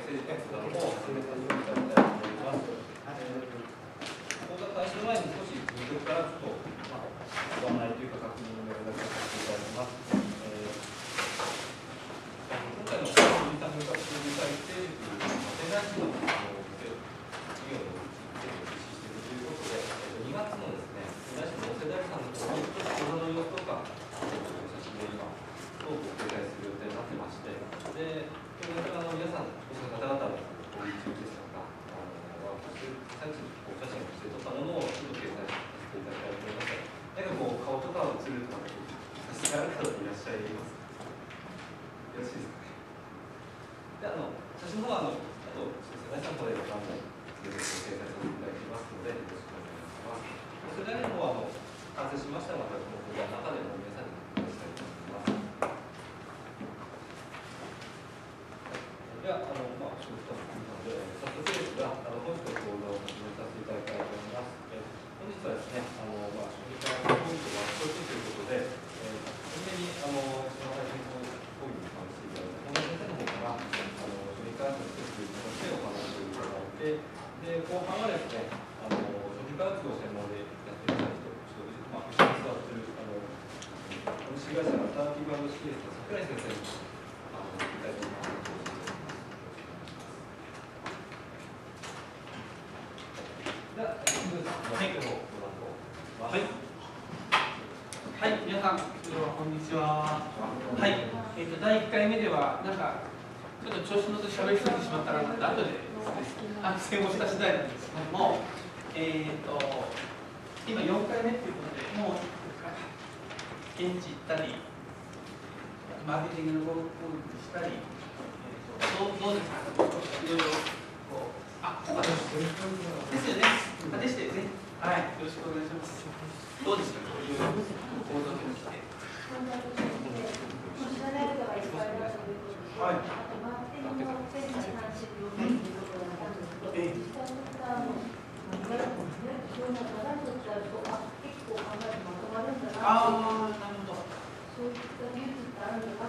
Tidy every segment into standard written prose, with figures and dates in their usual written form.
政治活動を始めさせていただきたいと思います。講座開始の前に少し入力からちょっと、ご案内というか確認のメールだけさせていただきます。今回のインターネット数字体制塾世代史の授業を実施しているということで、2月のですね、世代史の世代さんの講座の様子とか、写真を今、トークを公開する予定になってまして、で、皆さん、方々のご一中ですとか、最中にお写真をして撮ったものをちょっと掲載させていただきたいと思います。なんかこう、顔とかが映るとか、さすがある方いらっしゃいますか？よろしいですかね。で、写真の方は、あと、世代さんこれ、何も掲載させていただきますので、よろしくお願いします。世代の方は、完成しましたら、またこの講座の中でも皆さんにお伝えしたいと思います。では、そういったので、早速ですが、本日の講座を始めさせていただきたいと思います。本日はですね、小児科ポイントは1つということで、初めに、一番最初に講義に関していただいた本田先生の方から、小児科学の一つという形でお話をいただいて、で、後半はですね、小児科学を専門でやっていただいて、後ろに座っている、株式会社アルタナティブ&シリーズの櫻井先生に、いただきます。はい、皆さん、こんにちは。はい、第1回目では、なんか、ちょっと調子乗って喋りすぎてしまったら、後で反省をした次第なんですけども、今4回目ということで、もう、現地行ったり、マーケティングの講義したり、どうですか、いろいろ、ですよね。でしたよね。はい、よろしくお願いします。どうですか、こういう講座をして。はい。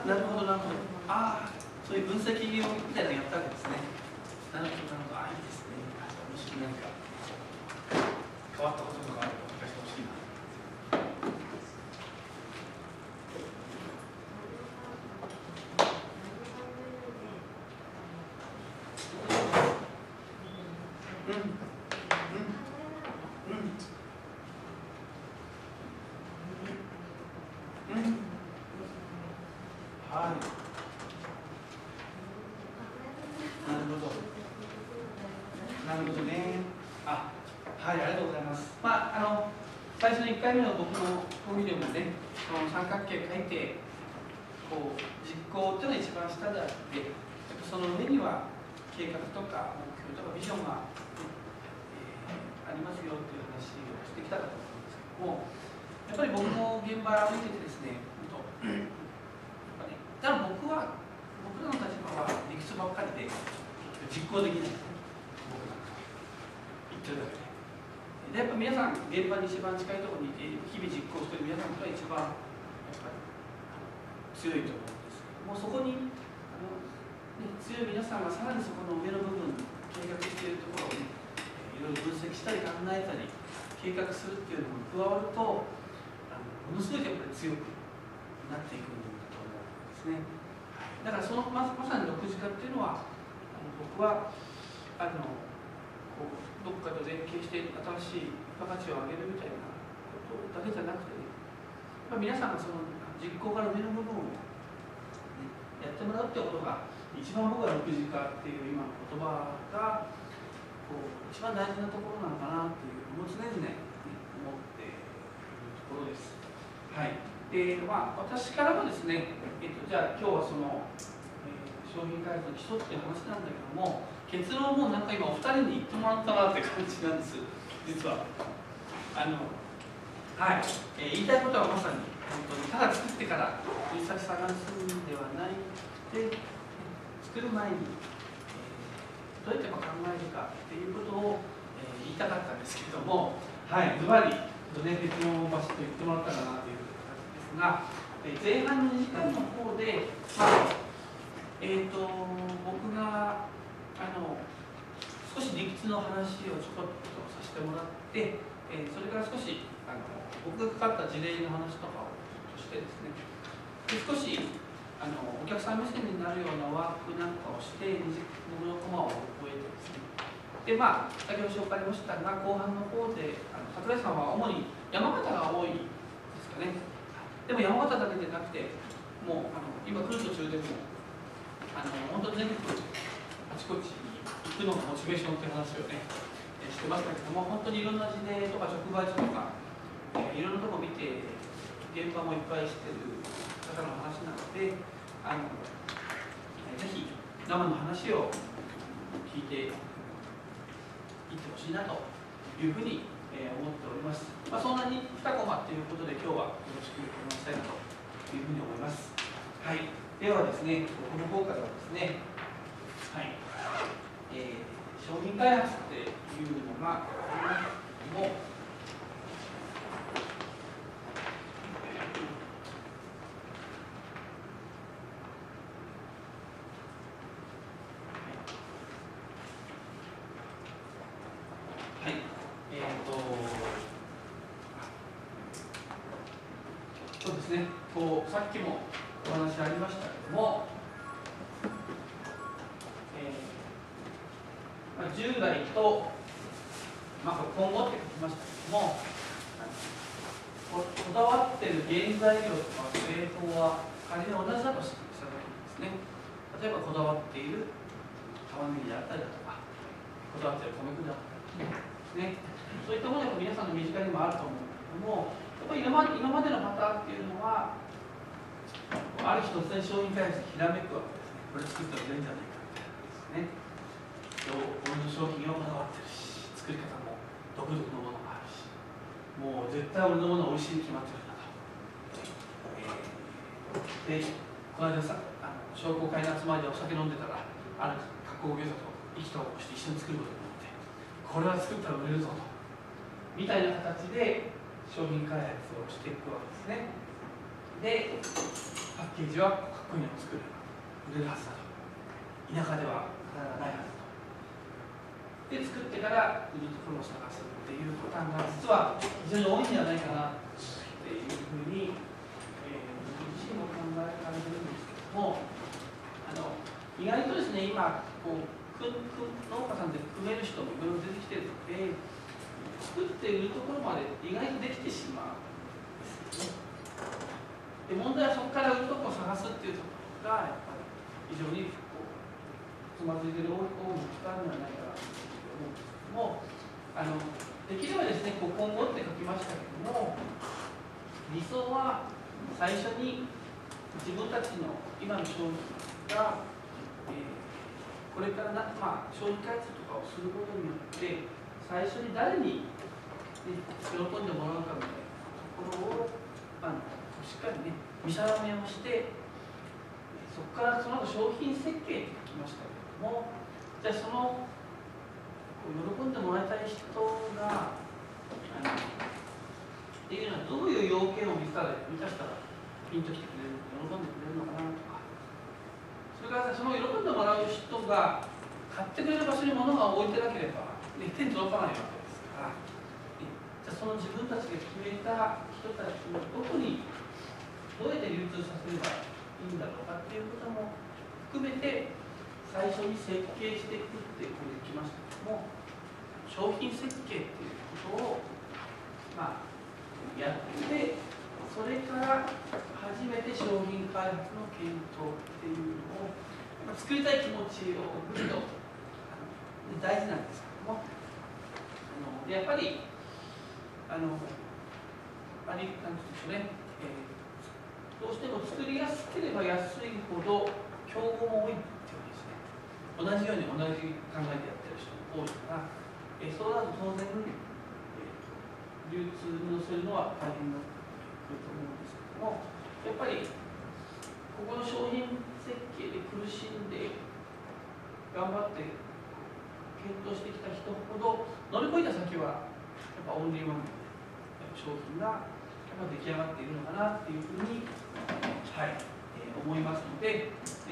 なるほど。そういう分析をみたいなのやったわけですね。なるほど。いいですね。もしなんか変わったこととかあれば聞かせてほしいな。はい。なるほどね。はい、ありがとうございます。最初の1回目の僕の講義でもね、三角形書いて、こう、実行っていうのが一番下であって、その上には計画とか目標とかビジョンが、ありますよっていう話をしてきたかと思うんですけども、やっぱり僕も現場を見ててですね、ただ僕らの立場は理屈ばっかりで実行できない。僕なんか言ってるだけで。やっぱ皆さん、現場に一番近いところにいて、日々実行している皆さんが一番やっぱり強いと思うんですけども、そこに強い皆さんがさらにそこの上の部分、計画しているところをね、いろいろ分析したり考えたり、計画するっていうのも加わると、ものすごいやっぱり強くなっていくんだと思うんですね。だからまさに6次化っていうのは、僕はどこかと連携して新しい付加価値を上げるみたいなことだけじゃなくてね、皆さんがその実行から上の部分を、やってもらうってことが一番僕は6次化っていう今の言葉が一番大事なところなのかなっていうのを常々、思っているところです。はい。で、私からもですね、じゃあ今日はその、商品開発の基礎っていう話なんだけども、結論もなんか今お二人に言ってもらったなって感じなんです、実は。はい。言いたいことはまさに、本当にただ作ってから実際探すんではないで、作る前に、どうやって考えるかっていうことを、言いたかったんですけれども、はい、ズバリ、別の場所と言ってもらったかなという形ですが、前半の2時間の方で、僕が少し理屈の話をちょこっとさせてもらって、それから少し僕がかかった事例の話とかをしてですね、で少しお客さん目線になるようなワークなんかをして僕のコマを終えてですね、で先ほど紹介もしたが後半の方で櫻井さんは主に山形が多いですかね。でも山形だけでなくてもう今来る途中でも本当に全国あちこちに行くのがモチベーションという話をねしてましたけども、本当にいろんな事例とか直売所とかいろんなとこ見て現場もいっぱいしてる方の話なので、ぜひ生の話を聞いていってほしいなというふうに思っております。そんなに2コマということで今日はよろしくお願いしたいなというふうに思います。はい、ではですね、この方からはですね、はい、商品開発っていうのがもうそうですね、さっきもお話ありましたけども、従来と、今後って書きましたけども、こだわっている原材料とか製法は仮に同じだとしたときにですね、例えばこだわっている玉ねぎであったりだとか、こだわっている米粉であったりですね、そういったものが皆さんの身近にもあると思うんですけども、やっぱり今までのパターンっていうのは、ある日突然商品開発ひらめくわけですね。これ作ったら売れるんじゃないかみたいなですね。俺の商品はこだわってるし、作り方も独特のものがあるし、もう絶対俺のものは美味しいに決まってるんだと。で、この間さ、商工会の集まりでお酒飲んでたら、ある加工業者と意気投合して一緒に作ることになって、これは作ったら売れるぞと。みたいな形で商品開発をしていくわけですね。で、パッケージはかっこいいのを作る。売れるはずだと。田舎では課題がないはずだと。で、作ってから売るところを探すっていうパターンが実は非常に多いんじゃないかなっていうふうに、僕自身も考えられてるんですけども、意外とですね、今農家さんで組める人もいろいろ出てきてるので、作って売るところまで意外とできてしまうんですよね。で、問題はそこから売るところを探すっていうところがやっぱり非常につまずいている多いのがあるんじゃないかなと思うんですけども、できればですね、今後って書きましたけども、理想は最初に自分たちの今の商品が、これから商品開発とかをすることによって最初に誰に、喜んでもらうかみたいなところをしっかりね見定めをして、そこからその後商品設計って書きましたけども、じゃあその喜んでもらいたい人がっていうのはどういう要件を満たしたらピンときてくれるのか、喜んでくれるのかなとか、それからその喜んでもらう人が買ってくれる場所に物が置いてなければ、手に届かないわけですから、じゃあその自分たちが決めた人たちのどこにどうやって流通させればいいんだろうかっていうことも含めて最初に設計していくってこれできましたけども、商品設計っていうことをやって、それから初めて商品開発の検討っていうのを作りたい気持ちを送ると大事なんですけども、やっぱりなんていうんでしょうね、どうしても作りやすければ安いほど競合も多いっていうですね、同じように同じ考えでやってる人も多いから、そうなると当然、流通に乗せるのは大変になってくると思うんですけども、やっぱりここの商品設計で苦しんで頑張って検討してきた人ほど乗り越えた先はやっぱオンリーワンの商品がやっぱ出来上がっているのかなっていうふうに、思いますので、ス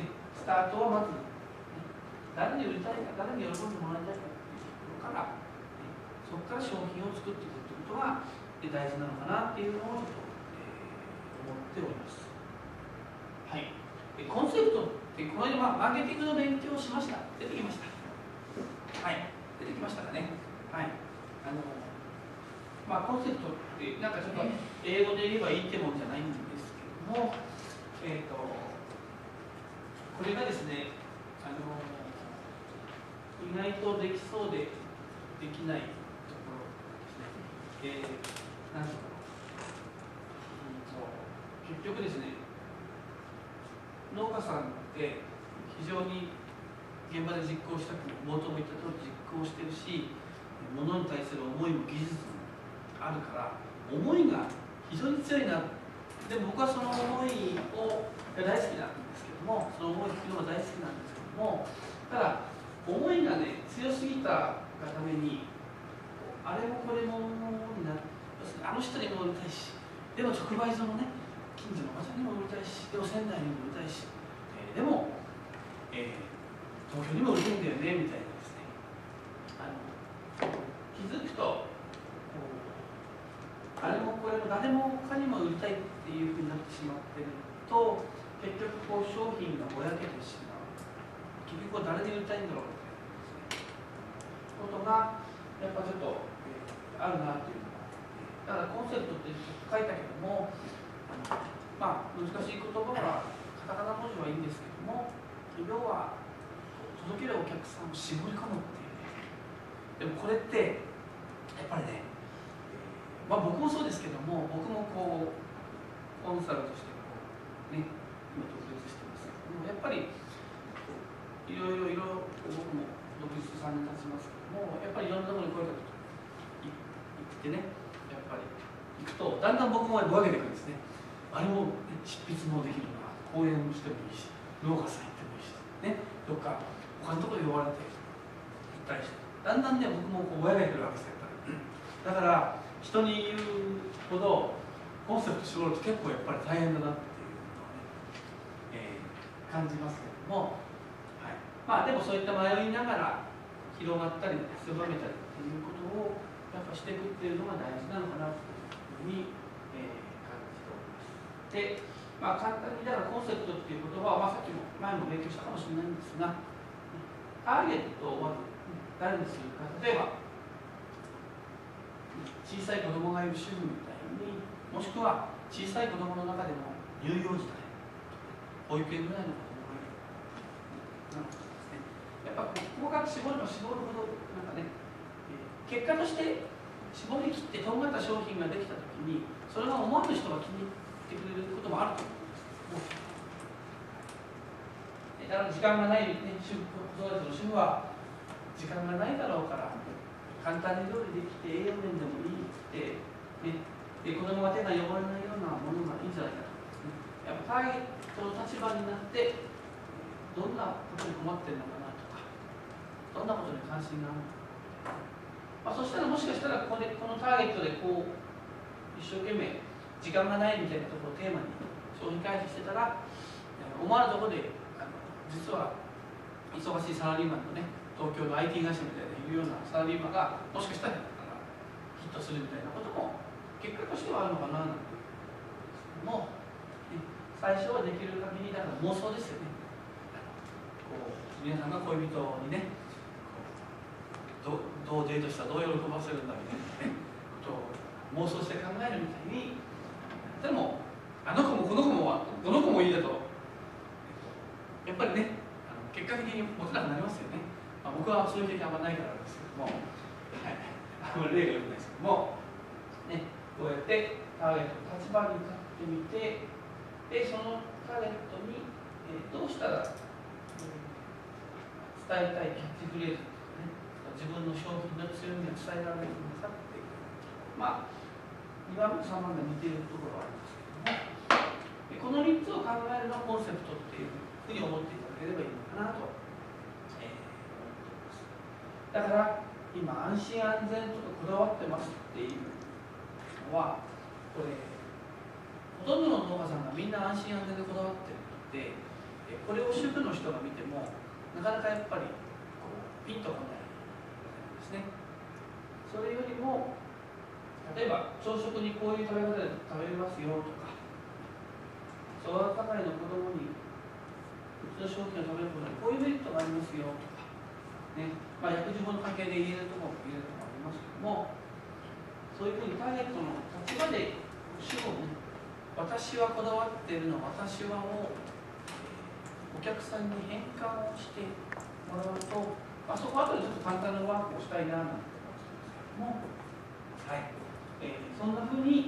タートはまず、誰に売りたいか、誰に喜んでもらいたいかっていうところから、そこから商品を作っていくということが大事なのかなっていうのをちょっと、思っております。はい。コンセプトって、この間、マーケティングの勉強をしました。出てきました。はい。出てきましたかね。はい。コンセプトって、なんかちょっと英語で言えばいいってもんじゃないんですけども、これがですね、意外とできそうでできないところですね。なんとか結局ですね、農家さんって非常に現場で実行したく冒頭も言った通り実行してるし、物に対する思いも技術もあるから思いが非常に強いな。で僕はその思いを大好きなんですけども、その思いを聞くのが大好きなんですけども、ただ思いがね強すぎたがためにあれもこれもになって、あの人にも売りたいし、でも直売所のね近所のおばちゃんにも売りたいし、でも仙台にも売りたいし、でも、東京にも売りたいんだよねみたいなですね、気づくとあれもこれも誰も他にも売りたいっていうふうになってしまってると、結局商品がぼやけてしまう。結局誰に売りたいんだろうみたいなことがやっぱちょっと、あるなというのが、だからコンセプトって書いたけども、難しい言葉はカタカナ文字はいいんですけども、要は届けるお客さんを絞り込むっていう。でもこれってやっぱりね、僕もそうですけども、僕もコンサルとしてね、今独立してますけども、やっぱりいろいろ僕も独立3年経ちますけども、やっぱりいろんなところに声かけて行ってね、やっぱり行くとだんだん僕もぼやけていくんですね。あれも、執筆もできるな、講演してもいいし、農家さん行ってもいいし、ね、どっか他のところで呼ばれて行ったりして、だんだんね、僕もぼやけてくるわけですよ、やっぱり。だから、人に言うほど、コンセプト絞ると結構やっぱり大変だなっていうのをね、感じますけども、はい、でもそういった迷いながら広がったり、狭めたりっていうことをやっぱしていくっていうのが大事なのかなというふうに、感じております。で、簡単にだからコンセプトっていう言葉は、さっきも前も勉強したかもしれないんですが、ターゲットをまず誰にするか、例えば小さい子供がいる主婦みたいに、もしくは小さい子供の中でも乳幼児だね、保育園ぐらいの子供がいるなんかですね、やっぱ細かく絞れば絞るほどなんかね、結果として絞り切ってとんがった商品ができたときに、それが思わぬ人が気に入ってくれることもあると思うんですけども、だから時間がない、ね、子育ての主婦は時間がないだろうから簡単に料理できて栄養面でもいいって、ね、で子供が手が汚れないようなものがいいんじゃないかと、やっぱターゲットの立場になってどんなことに困ってるのかなとか、どんなことに関心があるのか、そしたらもしかしたらこのターゲットで一生懸命時間がないみたいなところをテーマに商品開発してたら、思わぬところで実は忙しいサラリーマンのね、東京の IT 会社みたいないうようなサラリーマンがもしかしたらヒットするみたいなことも結果としてはあるのかななんていうですけども、最初はできる限りだから妄想ですよね。皆さんが恋人にね、どうデートしたらどう喜ばせるんだみたいなねことを妄想して考えるみたいに、でもあの子もこの子もどの子もいいだとやっぱりね、結果的にモテなくなりますよね。僕はそういう経験あんまないからですけども、はい、あんまり例がよくないですけども、ね、こうやってターゲットの立場に立ってみて、でそのターゲットに、どうしたら、伝えたいキャッチフレーズとかね、自分の商品の強みを伝えられるのかっていう、2番目と3番目が似ているところはありますけども、この3つを考えるのがコンセプトっていうふうに思っていただければいいのかなと。だから今安心安全とかこだわってますっていうのは、これほとんどの農家さんがみんな安心安全でこだわってるので、これを主婦の人が見てもなかなかやっぱりピンとこないですね。それよりも例えば朝食にこういう食べ方で食べれますよとか、総学係の子供にうちの商品を食べることにこういうメリットがありますよとか、ね、薬事法の関係で言えるところも言えるところもありますけども、そういうふうにターゲットの立場で主語をね、私はこだわっているの、私はもうお客さんに変換をしてもらうと、そこは後でちょっと簡単なワークをしたいななんて思うんですけども、はい、そんなふうに、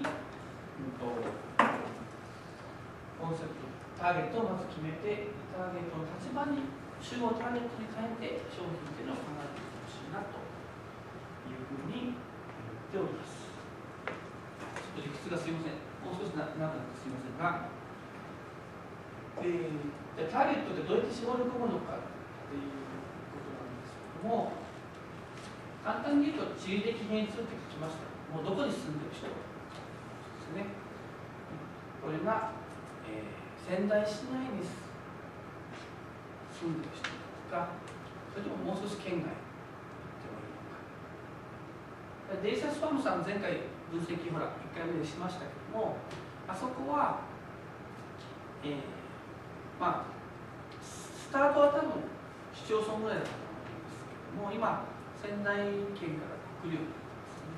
コンセプト、ターゲットをまず決めて、ターゲットの立場に、主語をターゲットに変えて商品というのを考えていってほしいなというふうに言っております。ちょっと理屈がすいません。もう少し長くなってすいませんが、じゃあターゲットってどうやって絞り込むのかっていうことなんですけども、簡単に言うと地理的変数って書きました。もうどこに住んでる人ですね。これが、仙台市内に住んでる人か、それとももう少し県外でもいいのか。デイサスファームさん前回分析ほら1回目でしましたけども、あそこは、スタートは多分市町村ぐらいだと思うんですけども、今仙台県から北陸ですね。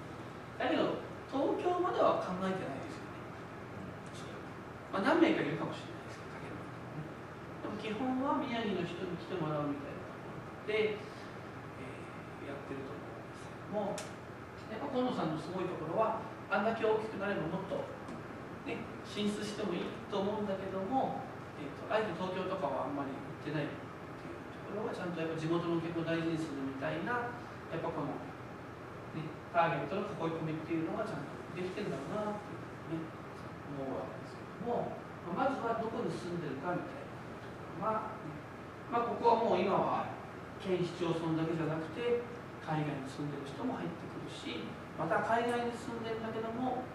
だけど東京までは考えてないですよね。何名かいるかもしれないですけど、でも基本は宮城の人に来てもらうみたいなところで、やってると思うんですけども、やっぱ今野さんのすごいところは、あんだけ大きくなればもっと、ね、進出してもいいと思うんだけども、あえて東京とかはあんまり行ってないっていうところは、ちゃんとやっぱ地元の結構大事にするみたいな、やっぱこの、ね、ターゲットの囲い込みっていうのがちゃんとできてるんだろうなっていうね、思うわけですけども、まずはどこに住んでるかみたいなところが、ここはもう今は県市町村だけじゃなくて、海外に住んでる人も入ってくるし、また海外に住んでるんだけども、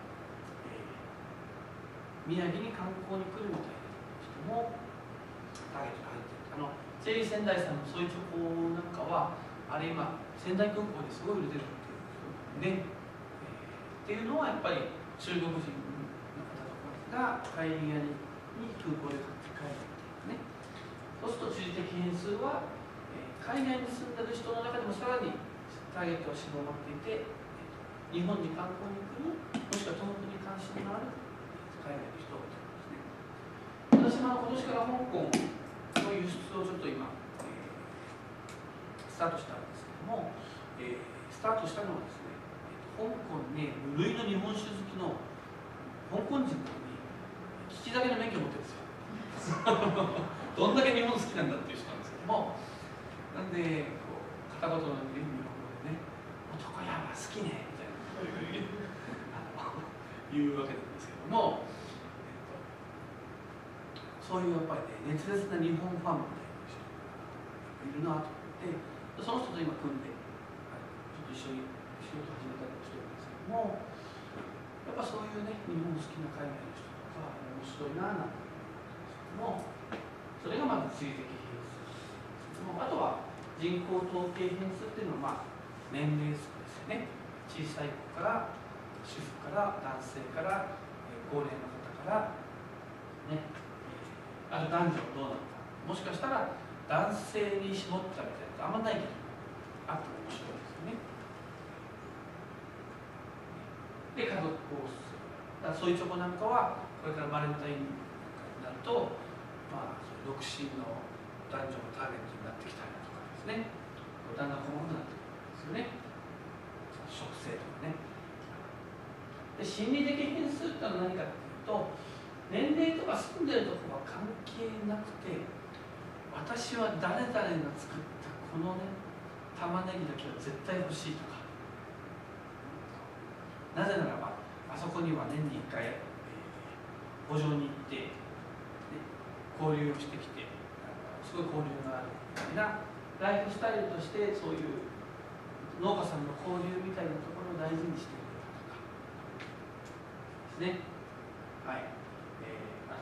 宮城に観光に来るみたいな人もターゲットが入ってる。チェリー仙台さんのそういうチョコなんかは、あれ今、仙台空港ですごい売れてるっていうね、っていうのはやっぱり中国人の方とかが帰り際に空港で買って帰るっていうね。そうすると地理的変数は、海外に住んでる人の中でもさらにターゲットを絞っていて、日本に観光に来る、もしくは東北に関心のある海外の人ということですね。私も今年から香港の輸出をちょっと今、スタートしたんですけども、スタートしたのはですね、香港に無類の日本酒好きの香港人なのに利き酒の免許を持ってるんですよ。どんだけ日本好きなんだっていう人なんですけども、なんでこう片言の日本語でね、男山好きねみたいな言うわけなんですけども、そういうやっぱりね、熱烈な日本ファンみたいな人がいるなと思って、その人と今組んで、ちょっと一緒に仕事始めたりもしてるんですけども、やっぱそういうね、日本好きな海外の人とか、面白いななんて思うんですけども、それがまず地理的変数。あとは人口統計変数っていうのは、年齢層ですよね。小さい子から、主婦から、男性から、高齢の方から、ね、ある男女どうなのか。もしかしたら男性に絞ったみたいなことあんまないけど、あっても面白いですよね。で、家族構成。そういうチョコなんかは、これからバレンタインになると、独身の男女のターゲットになってきたりとかですね、だんだん細かくなってくるんですよね。食性とかね。で、心理的変数ってのは何かっていうと、年齢とか住んでるところは関係なくて、私は誰々が作ったこのね、玉ねぎだけは絶対欲しいとか、なぜならば、あそこには年に1回、路上に行って、交流をしてきて、すごい交流があるみたいなライフスタイルとして、そういう農家さんの交流みたいなところを大事にしているとかですね。はい。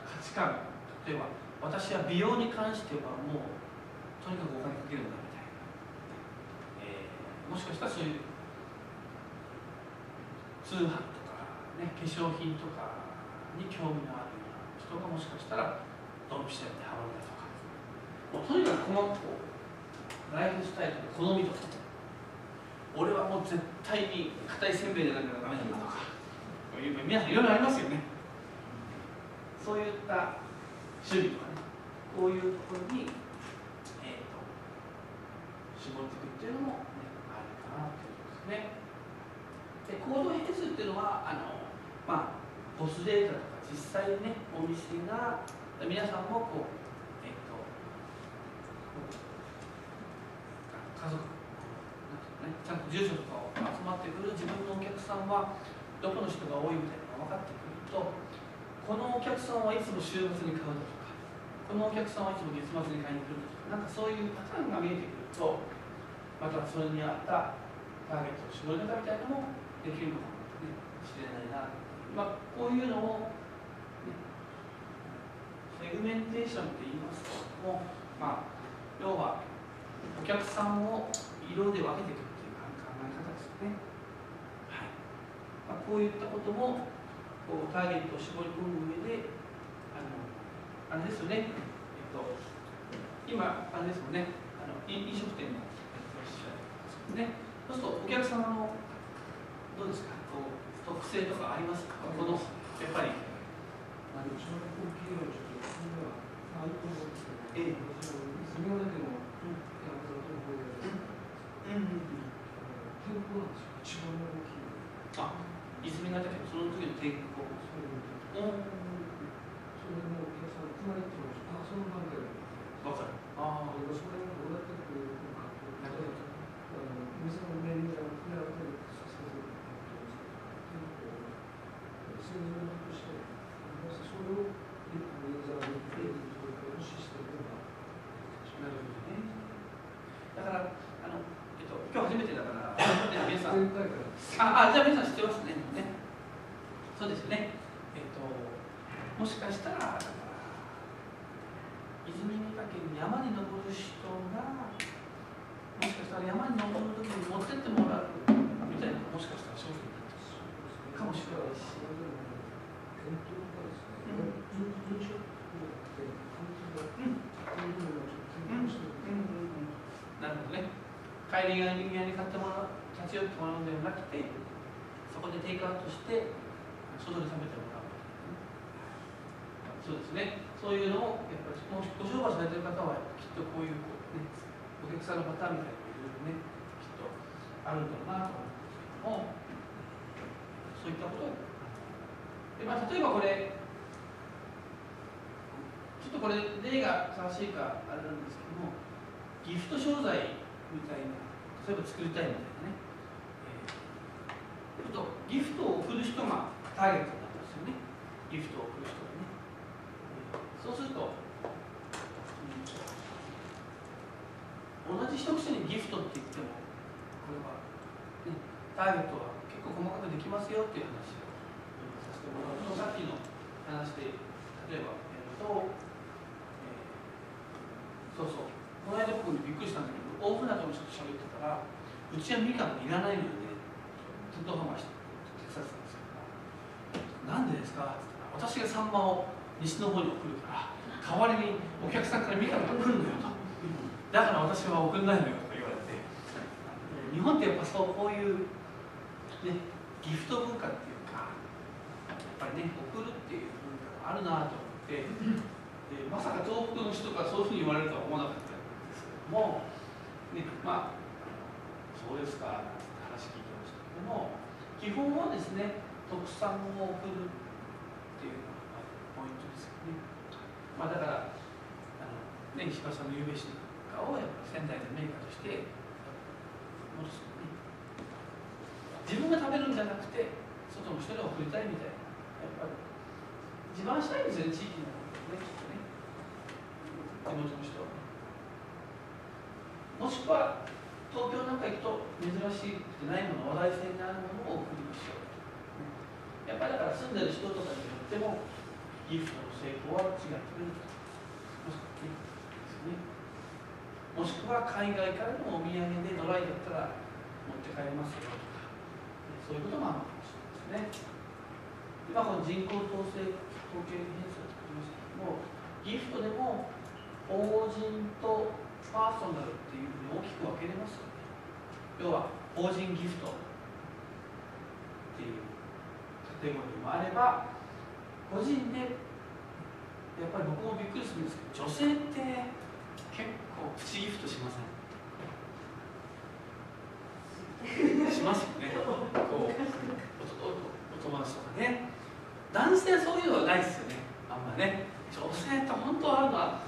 価値観、例えば私は美容に関してはもうとにかくお金かけるんだみたいなしたらそういう通販とか、ね、化粧品とかに興味のあるような人がもしかしたらドンピシャにハマるだとか、もうとにかくこのライフスタイルの好みとか、俺はもう絶対に硬いせんべいじゃなきゃダメなんだとか、皆さんいろいろありますよね。そういった趣味とかね、こういうところに、絞っていくっていうのも、ね、あるかなということですね。で、行動変数っていうのはボスデータとか実際にね、お店が皆さんもこう、家族なんていうのね、ちゃんと住所とかを集まってくる自分のお客さんはどこの人が多いみたいなのが分かってくると、このお客さんはいつも週末に買うだとか、このお客さんはいつも月末に買いに来るだとか、なんかそういうパターンが見えてくると、またそれに合ったターゲットを絞り方みたいなのもできるのかもしれないな。こういうのを、ね、セグメンテーションって言いますけども、要はお客さんを色で分けていくっていう考え方ですよね。はい。こういったこともこうターゲットを絞り込む上で、あれですよね。今あれですよね。飲食店のね、そうするとお客様のどうですか、こう特性とかありますか、このやっぱり。うちの大きいのはちょっとあると思うんですけど、住みだけの店舗なんですよ、一番大きいの。泉ヶ岳のその時の店舗。それでもうお客さん、つまりっていうのは、その段階で。わかる。それをどうやってこう、店のメニューが狙ってるさせるっていうのを、製造として、それをユーザーに提示するシステムが。なるほどね。だから今日初めてだから皆さん、じゃあ皆さん知ってますね。そうですね。もしかしたら泉ヶ岳に山に登る人がもしかしたら山に登る時に持ってってもらうみたいな、もしかしたら商品になってるかもしれないし。店頭とかですね、飲食じゃなくて、なるほどね。帰り際に買ってもらう、立ち寄ってもらうのではなくて、そこでテイクアウトして、外で食べてもらう。そうですね。そういうのを、やっぱりご商売されてる方は、きっとこういう、ね、お客さんのパターンみたいなのがいろいろね、きっとあるんだろうなと思うんですけども、そういったことを。で、例えばこれ、ちょっとこれ、例が正しいかあれなんですけども、ギフト商材みたいな、例えば作りたいみたいなね、ちょっとギフトを送る人がターゲットになったんですよね、ギフトを送る人がね。そうすると、同じ一口にギフトって言っても、これは、ね、ターゲットは結構細かくできますよっていう話をさせてもらうと、さっきの話で、例えばそうそう、この間僕びっくりしたんだけど、大船渡の人と喋ってたら、うちはみかんいらないので、店頭販売して手伝ってたんですけど、なんでですかって言ったら、私がサンマを西の方に送るから、代わりにお客さんからみかんが来るのよと。だから私は送んないのよと言われて、日本ってやっぱそうこういう、ね、ギフト文化っていうか、やっぱりね、送るっていう文化があるなと思って、まさか東北の人がそういうふうに言われるとは思わなかったんですけども、ね、そうですかなんて話聞いてましたけども、基本はですね、特産を送るっていうのがポイントですよね。だから石川さんのゆうべしなんかをやっぱ仙台でメーカーとして戻すよね。自分が食べるんじゃなくて外の人に送りたいみたいな、やっぱり自慢したいんですよね、地域のね、きっとね、地元の人はね。もしくは東京なんか行くと珍しくてないもの、話題性になるものを送りましょう、ね。やっぱりだから住んでる人とかによってもギフトの成功は違ってくると。もしくは海外からのお土産でドライだったら持って帰れますよとか、そういうこともあるかもしれないですね。今この人口統計変数と言いましたけども、ギフトでも法人とパーソナルっていうふうに大きく分けれますよね。要は法人ギフトっていうカテゴリーもあれば、個人でやっぱり僕もびっくりするんですけど、女性って結構プチギフトしません？しますよね。こうお友達とかね。男性はそういうのはないですよね。あんまね。女性って本当あるのは、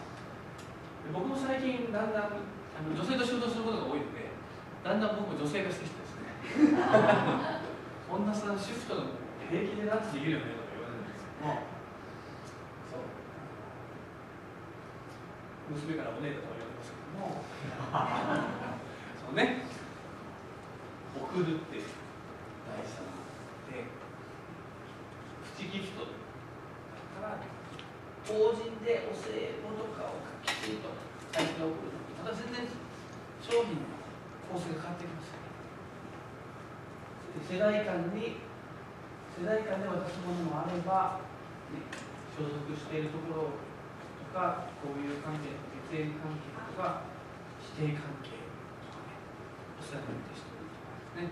僕も最近だんだん女性と仕事することが多いので、だんだん僕も女性がしてきてですね。こんなさシフトでも平気でランチできるよねとか言われるんですけども、そう娘からお姉だとは言われますけども、そうね、送るって大事だなってプチギフトだから法人でお歳暮とかをきちんと最初に送るのにまた全然商品の構成が変わってきますよね。世代間で渡すものもあれば、ね、所属しているところとか交友関係とか血縁関係とか師弟関係とかね、お世話になって人とかですね。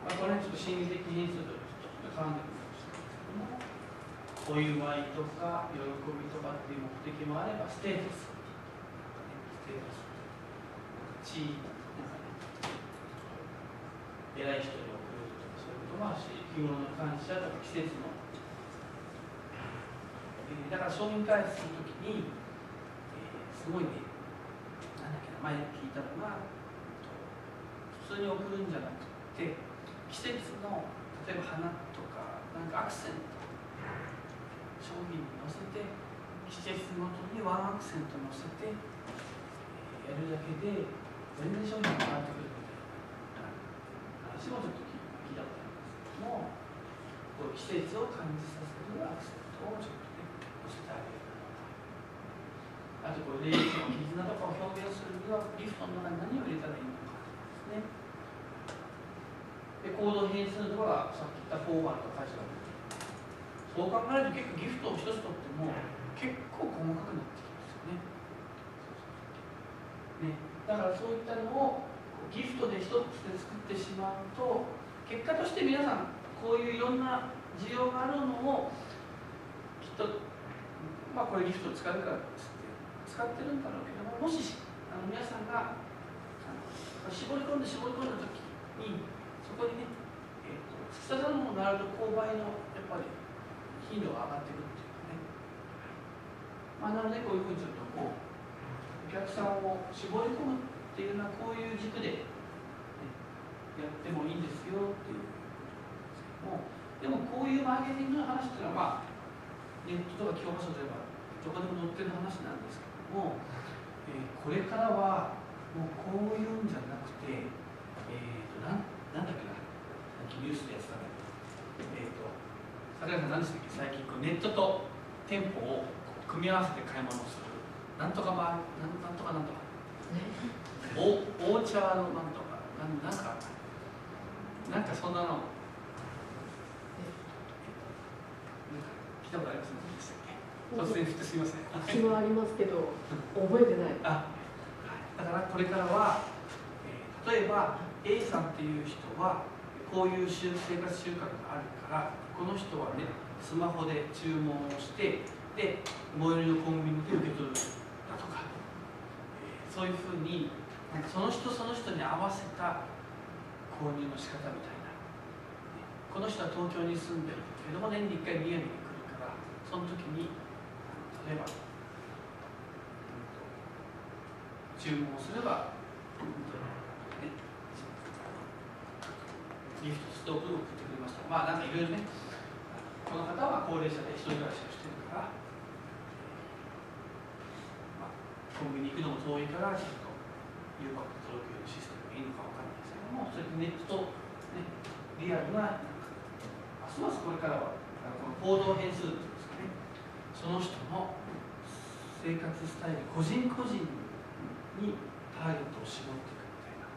まあ、これはちょっと心理的変数とちょっと絡んでくるかもしれないですけども、お祝いとか喜びとかっていう目的もあれば、ステータス、地位、偉い人に送るとかそういうこともあるし、日頃の感謝とか季節の、だから商品開発するときに、すごいね、なんだっけな、前聞いたのが、普通に送るんじゃなくて、季節の例えば花とか、なんかアクセント、商品に乗せて、季節ごとにワンアクセント乗せて、やるだけで、全然商品が変わってくるみたいな話もちょっと聞いたことありますけども、こう季節を感じさせるアクセントをちょっとね、乗せてあげるとか、あとこれで絆とかを表現するには、ギフトの中に何を入れたらいいのかですね。で、行動変数とか、さっき言ったフォーマルとカジュアル。そう考えると結構ギフトを一つとっても結構細かくなってきますよね。だからそういったのをギフトで一つで作ってしまうと、結果として皆さんこういういろんな需要があるのをきっと、まあこれギフトを使うからですって使ってるんだろうけども、もし皆さんが絞り込んだ時にそこにね、突き刺さるものがあると購買のやっぱり頻度が上がってくるっていうかね。まあ、なのでこういうふうにちょっとこうお客さんを絞り込むっていうのはこういう軸で、ね、やってもいいんですよっていうことなんですけども、でもこういうマーケティングの話っていうのは、まあ、ネットとか教科書ではどこでも載ってる話なんですけども、これからはもうこういうんじゃなくて、なんだっけな、ニュースでやってたんだけど、桜井さん何でしたっけ、最近ネットと店舗を組み合わせて買い物をする、なんとかなんとかオーチャーのなんとか、なんかそんなの、聞いたことありますね、でしたっけ、突然振ってすみません。気はありますけど、覚えてない。だからこれからは、例えば A さんっていう人はこういう生活習慣があるから、この人はね、スマホで注文をして、で、最寄りのコンビニで受け取るだとか、そういうふうに、その人その人に合わせた購入の仕方みたいな。この人は東京に住んでるけれども、年に1回宮城に来るから、その時に、例えば、注文をすれば、ギフトストーブを送ってくれました。まあなんかいろいろね、この方は高齢者で一人暮らしをしてるから、コンビニ行くのも遠いから、ちょっと誘惑届くようなシステムがいいのかわかんないですけども、それでネットと、ね、リアルな、ますますこれからは、この行動変数っていうんですかね、その人の生活スタイル、個人個人にターゲットを絞っていくみたいな、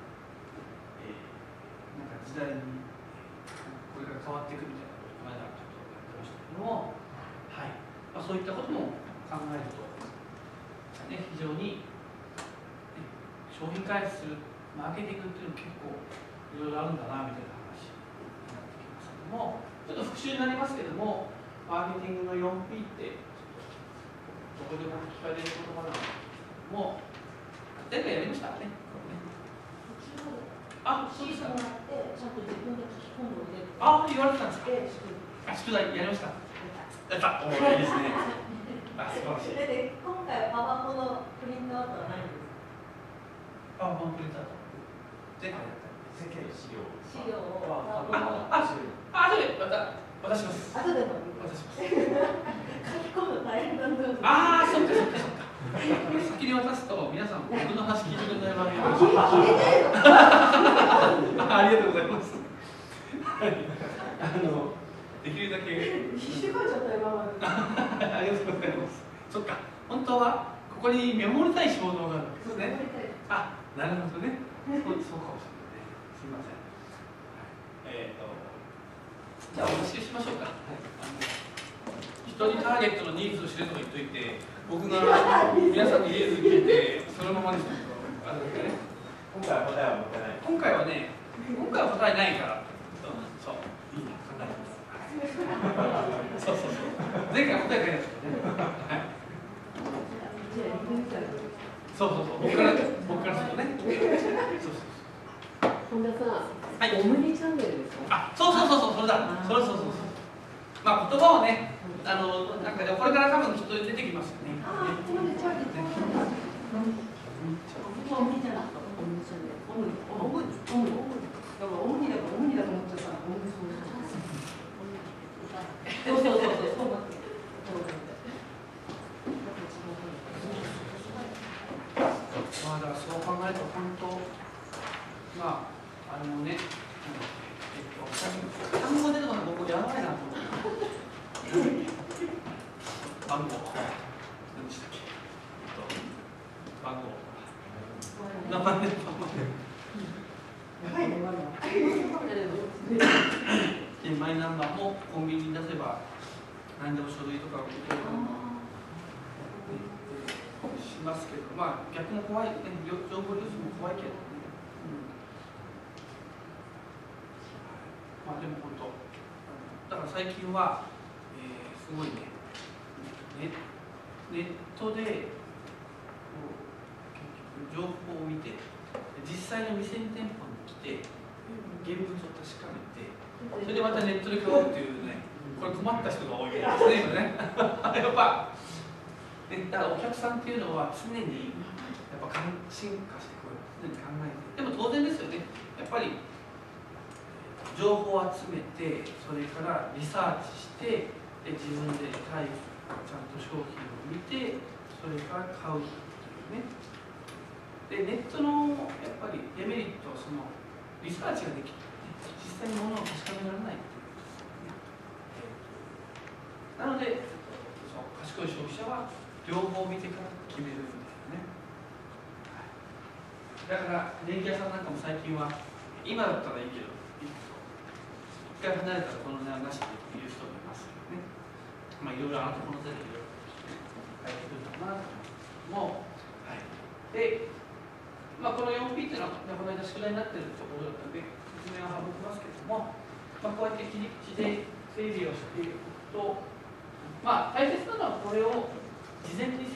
時代にこれから変わっていくみたいなことをこの間ちょっとやってましたけども、はいまあ、そういったことも考えると、ね、非常に、ね、商品開発するマーケティングっていうのも結構いろいろあるんだなみたいな話になってきますけども、ちょっと復習になりますけども、マーケティングの 4P ってどこでも聞かれる言葉なんですけども、前回やりましたね。あ、そうですか。あ、言われてたんですか。あ、宿題やりました。やった。おー、いいですね。あ、素晴らしい。今回パワポのプリントアウトはないんですか。パワポのプリントアウト。前回やった。世間資料資料をあ、それ渡します。後でも渡します。書き込むの大変なんだ。ああ、そっかそっかそっか。先に渡すと皆さん僕の話聞いてくれない場合がありがとうございます。できるだけ必死で書いちゃった今まで。ありがとうございます。そっか、本当はここにメモりたい衝動があるんですね。あ、なるほどね。そうかもしれないね。すみません。じゃあお教えしましょうか。人にターゲットのニーズを知るとか言っといて、僕が皆さんにニーズ聞いてそのままにするとあるわけね。今回は答えは持ってない。今回はね、今回は答えないから。そう、いいね、考えてます。そうそうそう。前回は答え書いてあったね。はい。そうそうそう。僕からするとね。そうそう。本田さん、はい、オムニチャンネルですか。あ、そうそれだ。そう。まあ言葉をね、なんかこれから多分きっと出てきますよね。ああ、ここでチャージ。オムニじゃなくてオムニチャンネル。オムニだからオムニだと思っちゃった。オムニそう。まあだからそう考えると本当まあね、単語出てこない僕やばいなと思って。番号何でしたっけ。番号。名前ね。マイナンバーもコンビニに出せば何でも書類とか受け取るしますけど、まあ逆も怖いね、情報流出も怖いけどね。まあでも本当だから最近は、すごいね、ネットで結局情報を見て実際の店に店舗に来て現物を確かめてそれでまたネットで買うっていうね、これ困った人が多いですね今ねやっぱだからお客さんっていうのは常にやっぱ進化してくる、常に考えて、でも当然ですよね、やっぱり情報を集めて、それからリサーチして、自分でちゃんと商品を見て、それから買うというね。で、ネットのやっぱりデメリットはそのリサーチができる、実際に物を確かめられないということですね。なので、賢い消費者は両方見てから決めるみたいなね。だから電気屋さんなんかも最近は今だったらいいけど一回離れたらこの値段なしでいう人もいますよね。まあいろいろあなたこの手でいろいろ変えてくるかなと思う。はい。で、まあこの 4P っていうのはこの間宿題になっているところだったので説明は省きますけれども、まあこうやって切り口で整理をしていくと、まあ大切なのはこれを事前に自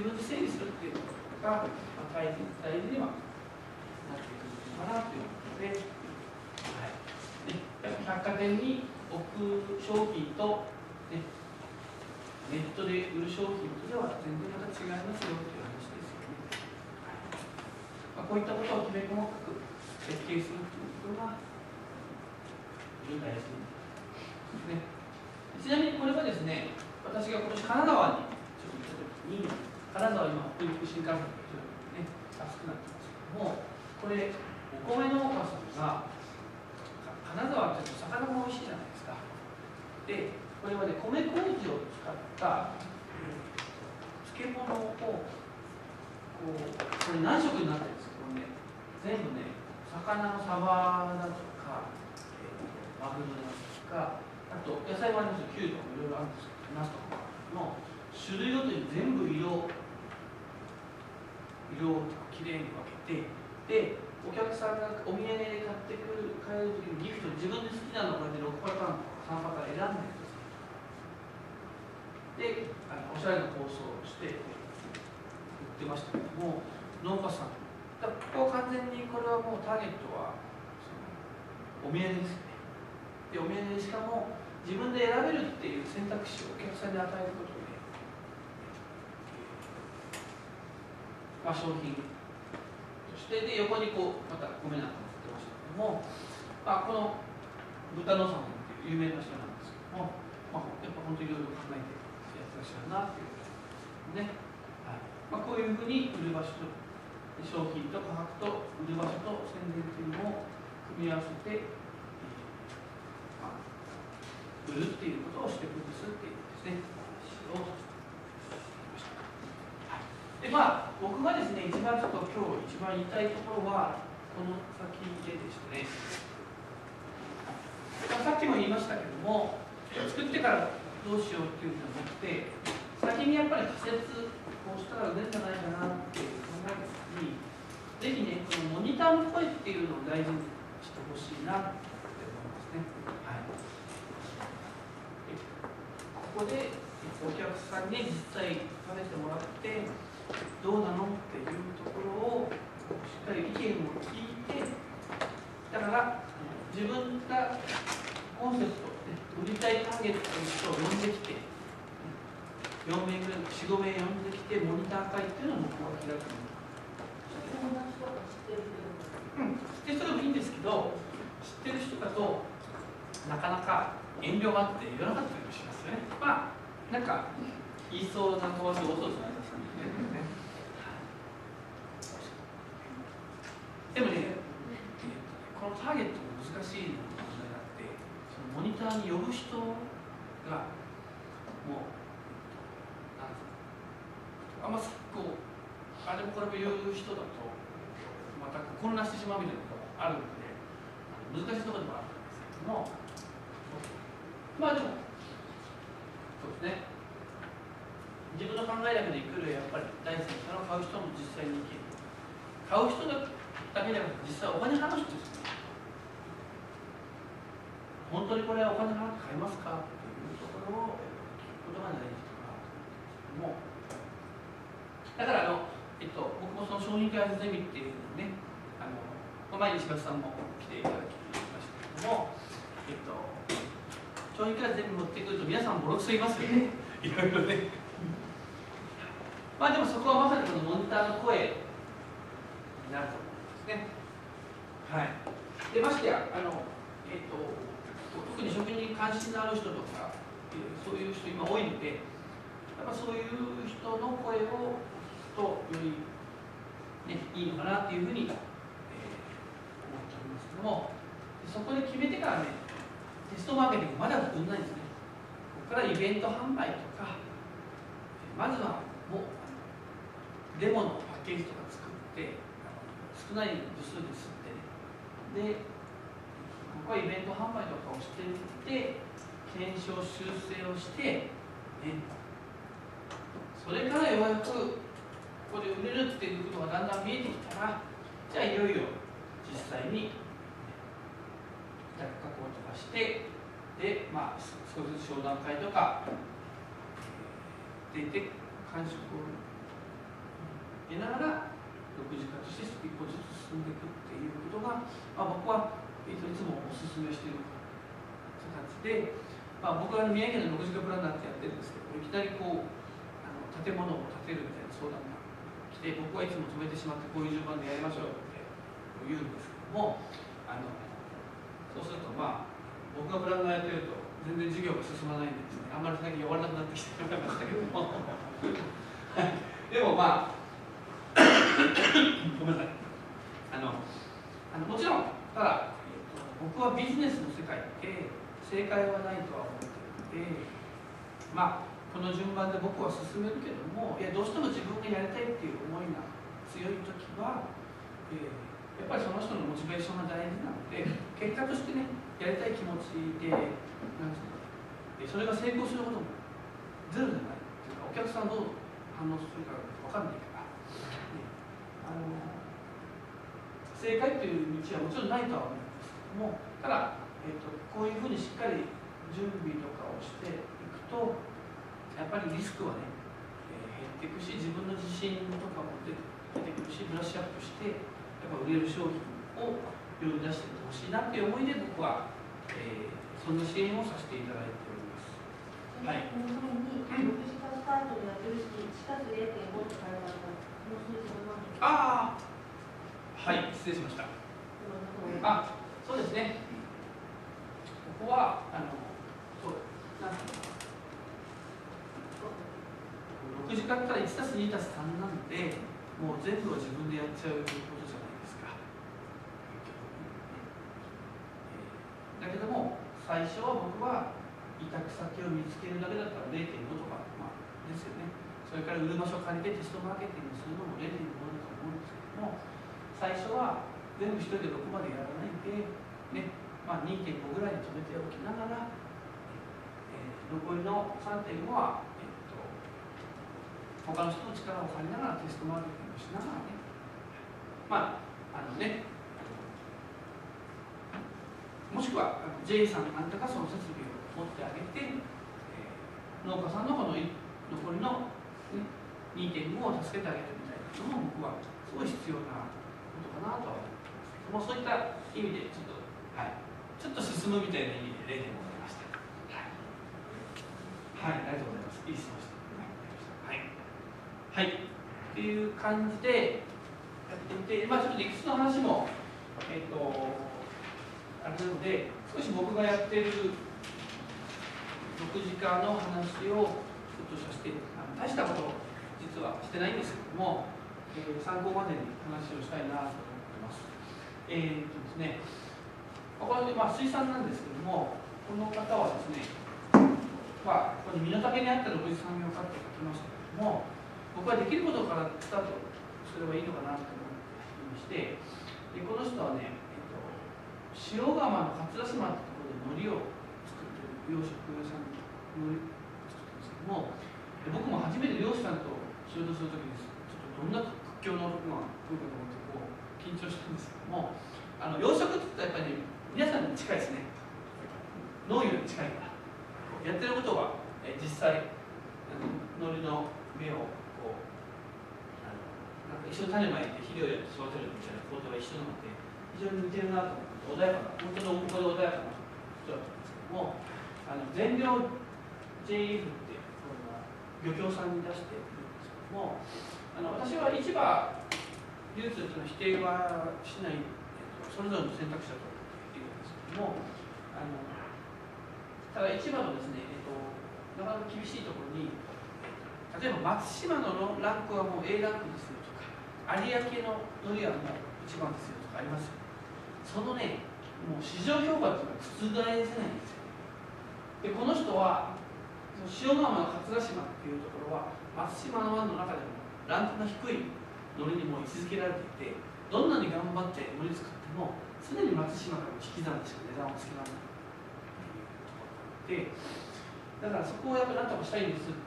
分で整理するっていうのが、大事にはなってくるのかなということで、はい、百貨店に置く商品と、ね、ネットで売る商品とでは全然また違いますよという話ですよね。はい、こういったことをきめ細かく設計するということが非常に大事ですね。ちなみにこれはですね、私が今年神奈川にちょっと行った時に、金沢今北陸新幹線というのがね、安くなってますけども、これお米農家さんが金沢って魚も美味しいじゃないですか。で、これはね、米麹を使った漬物をこれ何色になってるんですか。これね、全部ね、魚のサバだとかマグロナスとか、あと野菜もありますよ、キュウリとかもいろいろあるんですけど、ナスとかの種類ごとに全部色をきれいに分けて、でお客さんがお土産で買ってくる帰る時にギフト、自分で好きなのをこうやって6パターンとか3パターン選んでください。で、おしゃれな構想をして売ってましたけども、農家さん、だここは完全にこれはもうターゲットはお土産ですね。で、お土産でしかも自分で選べるっていう選択肢をお客さんに与えることで、商品としてで横にこうまた米なんかも振ってましたけども、この豚野さんっていう有名な人なんですけども、やっぱ本当にいろいろ考えてやってらっしゃるなっていうことですね。こういうふうに売る場所と商品と価格と売る場所と宣伝というのを組み合わせて、売るっていうことをしていくんですっていうですね、話をしました。で僕がですね、一番ちょっと今日一番言いたいところはこの先でですね、さっきも言いましたけども、作ってからどうしようっていうんじゃなくて、先にやっぱり仮説こうしたら売れるんじゃないかなって考えた時に、ぜひね、このモニターの声っていうのを大事にしてほしいなって思いますね。ここでお客さんに実際食べてもらってどうなのっていうところをしっかり意見を聞いて、だから自分がコンセプト、売りたいターゲットの人を呼んできて、4名ぐらい、4、5名呼んできて、モニター会っていうのを僕は開く。知ってる人でもいいんですけど、知ってる人だとなかなか遠慮があって言わなかったりもしますよね。なんか言いそうな飛ばし多そうじゃないですかね。でもね、このターゲットも難しい問題があって、そのモニターに呼ぶ人がもうあんまこうあれもこれも言う人だとまた混乱してしまうみたいなことがあるので難しいところでもあるんですけども、でもそうですね、自分の考えだけでいくよりやっぱり第三者の買う人も実際にいける、買う人だけではなく実際お金払う人ですね、本当にこれはお金払って買いますかというところを聞くことが大事かなと思うんですけども、だから僕もその商品開発ゼミっていうのをね、前に石橋さんも来ていただきましたけども、商品開発ゼミ持ってくると皆さんボロクソ言いますよね、いろいろね。でもそこはまさにこのモニターの声になると思うんですね。でましてや特に食に関心のある人とか、そういう人今多いので、やっぱそういう人の声をとより、いいのかなっていうふうに、思っておりますけども、そこで決めてからね、テストマーケティングまだ作んないんですね。ここからイベント販売とか、まずはもうデモのパッケージとか作って、少ない部数で吸ってね。で、ここはイベント販売とかをしていって、検証修正をして、それからようやくここで売れるっていうことがだんだん見えてきたら、じゃあいよいよ実際に委託加工とかして、で、少しずつ商談会とか出て感触を得ながら独自化として一歩ずつ進んでいくっていうことが、僕はいつもお勧めしている形で、僕は宮城の独自化プランナーってやってるんですけど、いきなりこう建物を建てるみたいな相談が来て、僕はいつも止めてしまって、こういう順番でやりましょうって言うんですけども、そうすると僕がプランナーやってると全然授業が進まないんでですね、あんまり最近終わらなくなってきてしまいましたけどもでもごめんなさい、もちろんただ僕はビジネスの世界で正解はないとは思っているので、この順番で僕は進めるけども、どうしても自分がやりたいっていう思いが強い時は、やっぱりその人のモチベーションが大事なので、結果としてね、やりたい気持ちで、なんていうの、それが成功することもゼロじゃないっていうか、お客さんどう反応するか分かんないから、ね、正解という道はもちろんないとは思うんですけども、ただ、こういうふうにしっかり準備とかをしていくと、やっぱりリスクはね、減っていくし、自分の自信とかも出てくるし、ブラッシュアップして、やっぱ売れる商品を世に出していってほしいなっていう思いで、僕は、そんな支援をさせていただいております。はい。この前に6時間スタートでやってるし、地下数 0.5 って書いてあったら、この数字は何ですか？ああ、はい、失礼しました。あ、そうですね。ここは、そうなんていうの、6時間から 1+2+3 なんで、もう全部を自分でやっちゃうことじゃないですか。だけども、最初は僕は委託先を見つけるだけだったら 0.5 とか、まあ、ですよね。それから売る場所を借りてテストマーケティングするのも 0.5 だと思うんですけども、最初は全部一人で6までやらないで、ね、まあ、2.5 ぐらいに止めておきながら、残りの 3.5 は、他の人の力を借りながらテストマーケティングしながらね、まあ、もしくは J さんあんたがその設備を持ってあげて、農家さんのこの残りの、ね、2.5 を助けてあげるみたいなのも僕はすごい必要なことかなとは思います。もうそういった意味でちょっと、はい、ちょっと進むみたいな意味で0.5ございました。はい、はい、ありがとうございます。いい質問してはい、はい、っていう感じでやってみて、まあちょっと理屈の話もあれなので、少し僕がやってる6時間の話をちょっとさせて、大したこと実はしてないんですけども、参考までに話をしたいなと思ってます。ですね、これまあ水産なんですけども、この方はですね、まあ、ここに身の丈に合った6次産業化って書きましたけども、僕はできることからスタートすればいいのかなと思っていまして、でこの人はね、塩釜の桂島ってところで海苔を作ってる養殖屋さんの海苔を作ってるんですけども、僕も初めて漁師さんと仕事するときにちょっとどんな屈強のまあ来るかと思ってこう緊張したんですけども、養殖って言ったらやっぱり、ね、皆さんに近いですね。農業に近いから。やってることは、実際海苔の芽をこうなんか一緒に種まいて肥料やって育てるみたいな工程が一緒なので非常に似てるなと思って、穏やかな本当のここで穏やかな人だったんですけども、全量 JF って漁協さんに出しているんですけども、私は市場流通というのは否定はしない、それぞれの選択肢だと言っているんですけども、ただ市場のですね、なかなか厳しいところに、例えば松島のランクはもう A ランクですよとか、有明の海苔はもう1番ですよとかありますよ。そのね、もう市場評価というのは覆せないんですよ。で、この人は、塩釜の桂島っていうところは、松島の湾の中でもランクが低い海苔にも位置づけられていて、どんなに頑張って海苔作っても、常に松島からの引き算でしか値段をつけられない。でだからそこをやっぱり何とかしたいんですって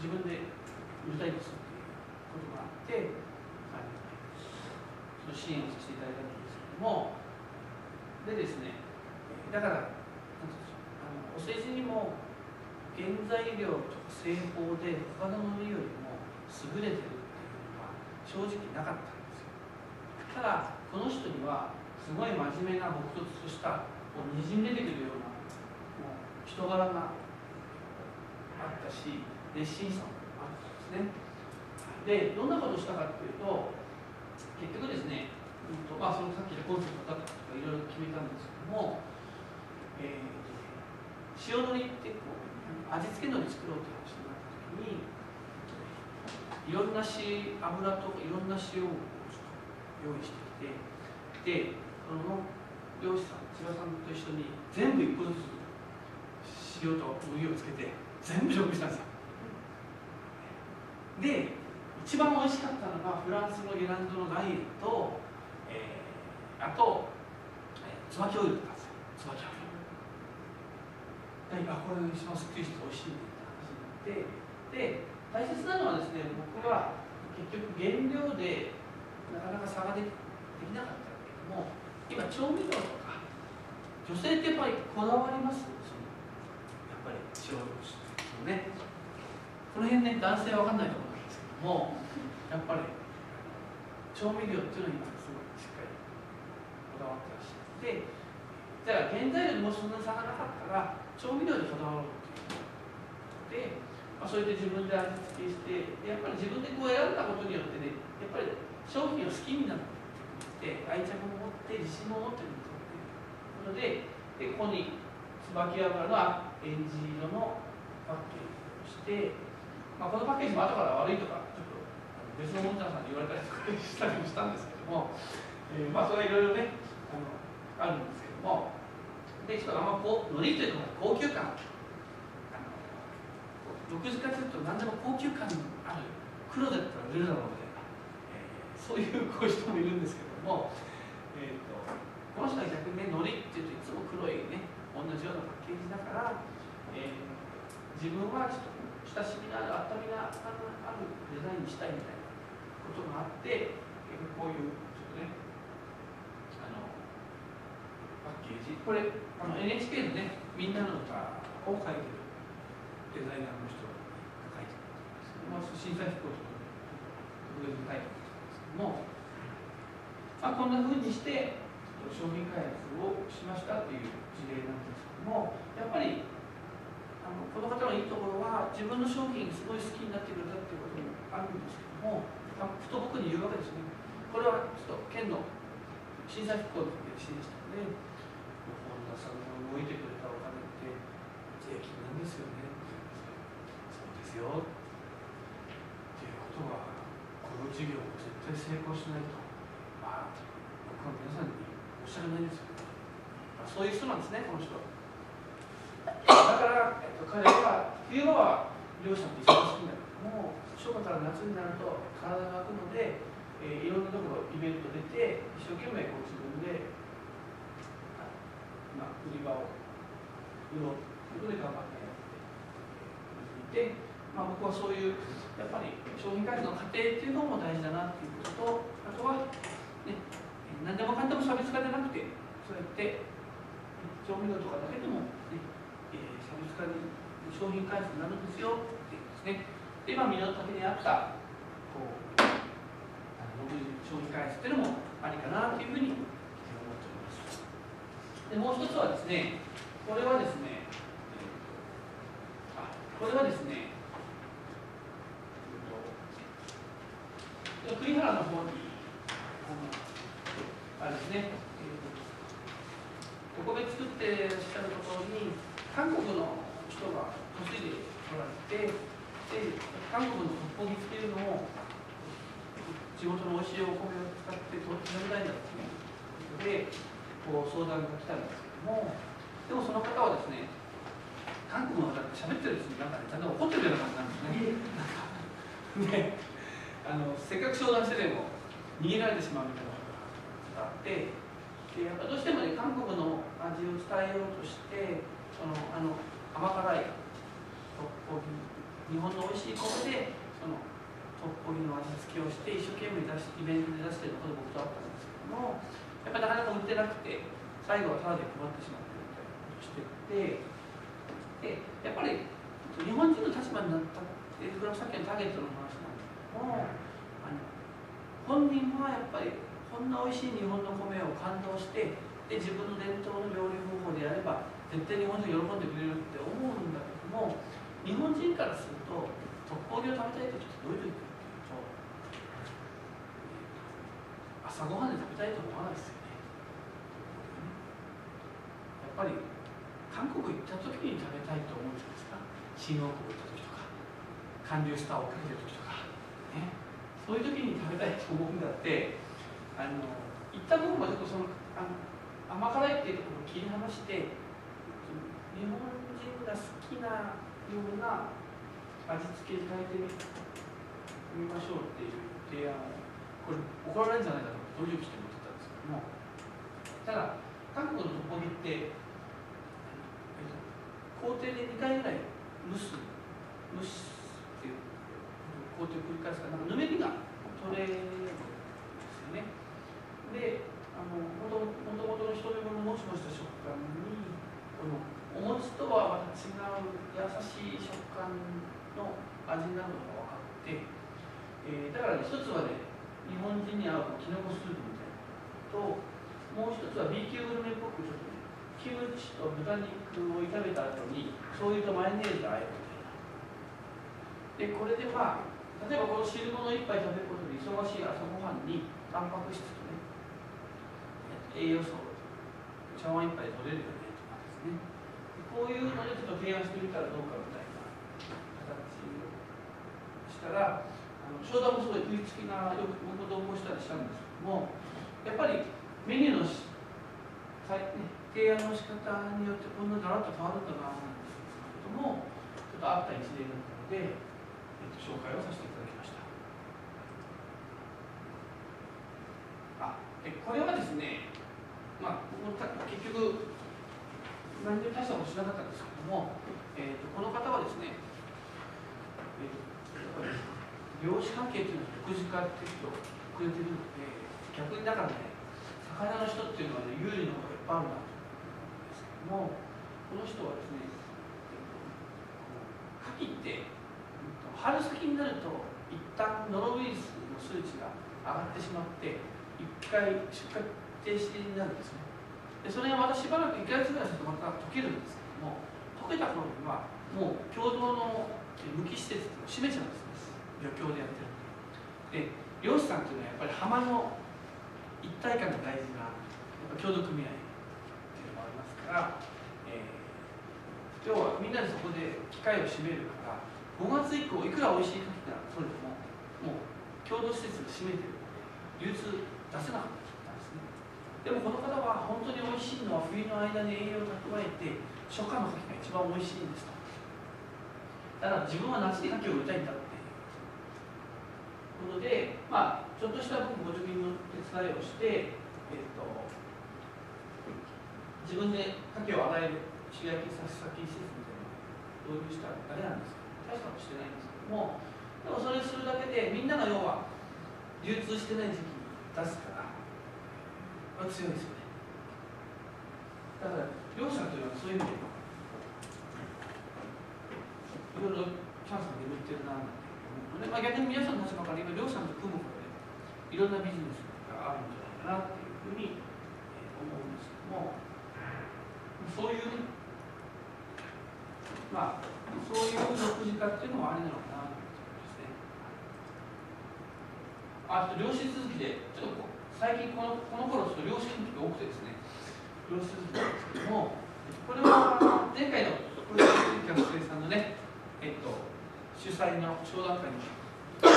自分で売りたいんですっていうことがあって、その支援をさせていただいたんですけども、でですね、だからお世辞にも原材料とか製法で他の海苔よりも優れてるっていうのは正直なかったんですよ。ただこの人にはすごい真面目な朴訥としたにじみ出てくるような人柄があったし、熱心さもあったんですね。で、どんなことをしたかというと、結局ですね、まあ、そのさっきのコンセプトだったとかいろいろ決めたんですけども、塩のりってこう味付けのり作ろうという話になった時に、いろんな油とかいろんな塩を用意してきて、で、その漁師さん、千葉さんと一緒に全部一個ずつ塩と麦をつけて全部食したんですよ。で、一番美味しかったのがフランスのゲランドの岩塩と、あと椿オイルとかですよ。椿オイル。これ一番すっきりして美味しいって話になってで大切なのはですね僕は結局原料でなかなか差ができなかったんだけども今調味料とか女性ってやっぱりこだわりますやっぱり調味料ねこの辺ね男性は分かんないと思うんですけどもやっぱり調味料っていうのに今すごいしっかりこだわってらっしゃってじゃあ原材料にもしそんな差がなかったら調味料でこだわろうっていうで、それで自分で味付けしてやっぱり自分でこう選んだことによってねやっぱり商品を好きになって愛着も持って自信も持ってるのでここに椿油のエンジ色のパッケージをして、このパッケージも後から悪いとかちょっと別のモンターさんに言われたりとかしたりもしたんですけども、それはいろいろねあるんですけどもでちょっとあんまこう海苔というのは高級感6時化すると何でも高級感のある黒だったら売れるだろうみたいな、そういうこういう人もいるんですけども、この人は逆にね海苔っていうといつも黒いね同じようなパッケージだから、自分はちょっと親しみのある温みがあるデザインにしたいみたいなことがあってこういうちょっとねパッケージこれNHK のね「みんなの歌」を書いてるデザイナーの人が書いてるんですけども審査飛行とか特別に書いてるんですけども、こんな風にして商品開発をしましたっていう事例なんですけどもやっぱりこの方のいいところは自分の商品すごい好きになってくれたっていうこともあるんですけどもふと僕に言うわけですねこれはちょっと県の審査飛行の支援したので本田さんが動いてくれたお金って税金なんですよねそうですよっていうことはこの事業を絶対成功しないと僕は皆さんにおっしゃらないんですよ、そういう人なんですねこの人はだから、彼は冬場は漁師さんと忙しいんだけども初夏から夏になると体が空くので、いろんなところイベント出て一生懸命こう自分で売り場を売ろうということで頑張ってやっていて、僕はそういうやっぱり商品開発の過程っていうのも大事だなっていうこととあとは、ね、何でもかんでも差別化じゃなくてそうやって調味料とかだけでも、差別化に商品開発になるんですよっていうですねで今身の丈に合った商品開発っていうのもありかなというふうに思っておりますでもう一つはですねこれはですね栗原の方にあれですね、お米作ってらっしゃるところに韓国の人が嫁いでおられてで韓国のトッポギっていうのを地元の美味しいお米を使ってとっても大んだということでこう相談が来たんですけどもでもその方はですね韓国の方が喋ってるうちになんかねちゃんと怒ってるような感じなんですねでせっかく相談してでも逃げられてしまうみたいなことがあってでやっぱどうしてもね韓国の味を伝えようとして甘辛いトッポギ日本の美味しい米でトッポギの味付けをして一生懸命イベントで出していること僕とあったんですけどもやっぱりなかなか売ってなくて最後はタダで配ってしまってみたいなことをしててでやっぱり日本人の立場になったってこれはさっきのターゲットの話なんですけども本人はやっぱりこんな美味しい日本の米を感動してで自分の伝統の料理方法でやれば絶対日本人喜んでくれるって思うんだけども日本人からするとトッポギを食べたいときってどういう時かっていうと朝ごはんで食べたいと思わないですよねやっぱり韓国行った時に食べたいと思うんじゃないですか新大久保行った時とか韓流スターを追っかけてる時とかねそういう時に食べたいと思うんだって一旦僕もちょっと甘辛いっていうところを切り離して日本人が好きなような味付けに変えてみましょうっていう提案をこれ怒られるんじゃないかとドキドキして思ってたんですけどもただ韓国のトッポギって工程で2回ぐらい蒸すっていう工程を繰り返すから、なんかぬめりが取れるんですよね。で、もともとの一人分のもちもちと食感に、このお餅とはまた違う優しい食感の味になるのが分かって、だからね、一つはね、日本人に合うきのこスープみたいなと、もう一つは B 級グルメっぽくちょっとね、キムチと豚肉を炒めた後に醤油とマヨネーズで和えるみたいな。で、これでまあ、例えばこの汁物一杯食べることで忙しい朝ごはんにタンパク質とね、栄養素を茶碗一杯で取れるよねとかですね。こういうのでちょっと提案してみたらどうかみたいな形をしたら、商談もすごい食いつきな、よく僕と同行したりしたんですけども、やっぱりメニューの提案の仕方によってこんなガラッと変わるんだななんていうこともちょっとあった一例だったので、紹介をさせていただきました。でこれはですね、まあ、結局何で大したことしなかったんですけども、この方はですね、漁師関係というのは独自化っていう人をくれてるので、逆にだからね、魚の人っていうのはね、有利なことがいっぱいあるなと思うんですけども、この人はですね、牡蠣って春先になると一旦ノロウイルスの数値が上がってしまって一回出荷停止になるんですね。でそれがまたしばらく1ヶ月ぐらいするとまた溶けるんですけども、溶けた頃にはもう共同の無機施設を閉めちゃうんですね、漁協でやってるんで。で漁師さんっていうのはやっぱり浜の一体感が大事なやっぱ協同組合っていうのもありますから、要はみんなでそこで機械を閉めるから5月以降いくら美味しい牡蠣が取れてももう共同施設が閉めてるので流通出せなかったんですね。でもこの方は本当に美味しいのは冬の間に栄養を蓄えて初夏の牡蠣が一番美味しいんですと。だから自分は夏に牡蠣を売りたいんだっていうことで、まあちょっとした僕補助金の手伝いをして、自分で牡蠣を与える塩焼き先施設みたいなのを導入しただけなんですけど、大したことしてないんですけども、でもそれするだけでみんなが要は流通してない時期に出すから、まあ、強いですよね。だから漁師さんというのはそういう意味でいろいろチャンスが眠ってるななんて思うので、まあ、逆に皆さんの立場から今漁師さんと組むことでいろんなビジネスがあるんじゃないかなっていうふうに思うんですけども、そういうまあそういう独自化っていうのはありなのかなと思ってですね。あと漁師続きでちょっと最近この頃ちょっと漁師続きが多くてですね、漁師続きなんですけども、これは前回のプロジェクト学生さんのね、主催の商談会に出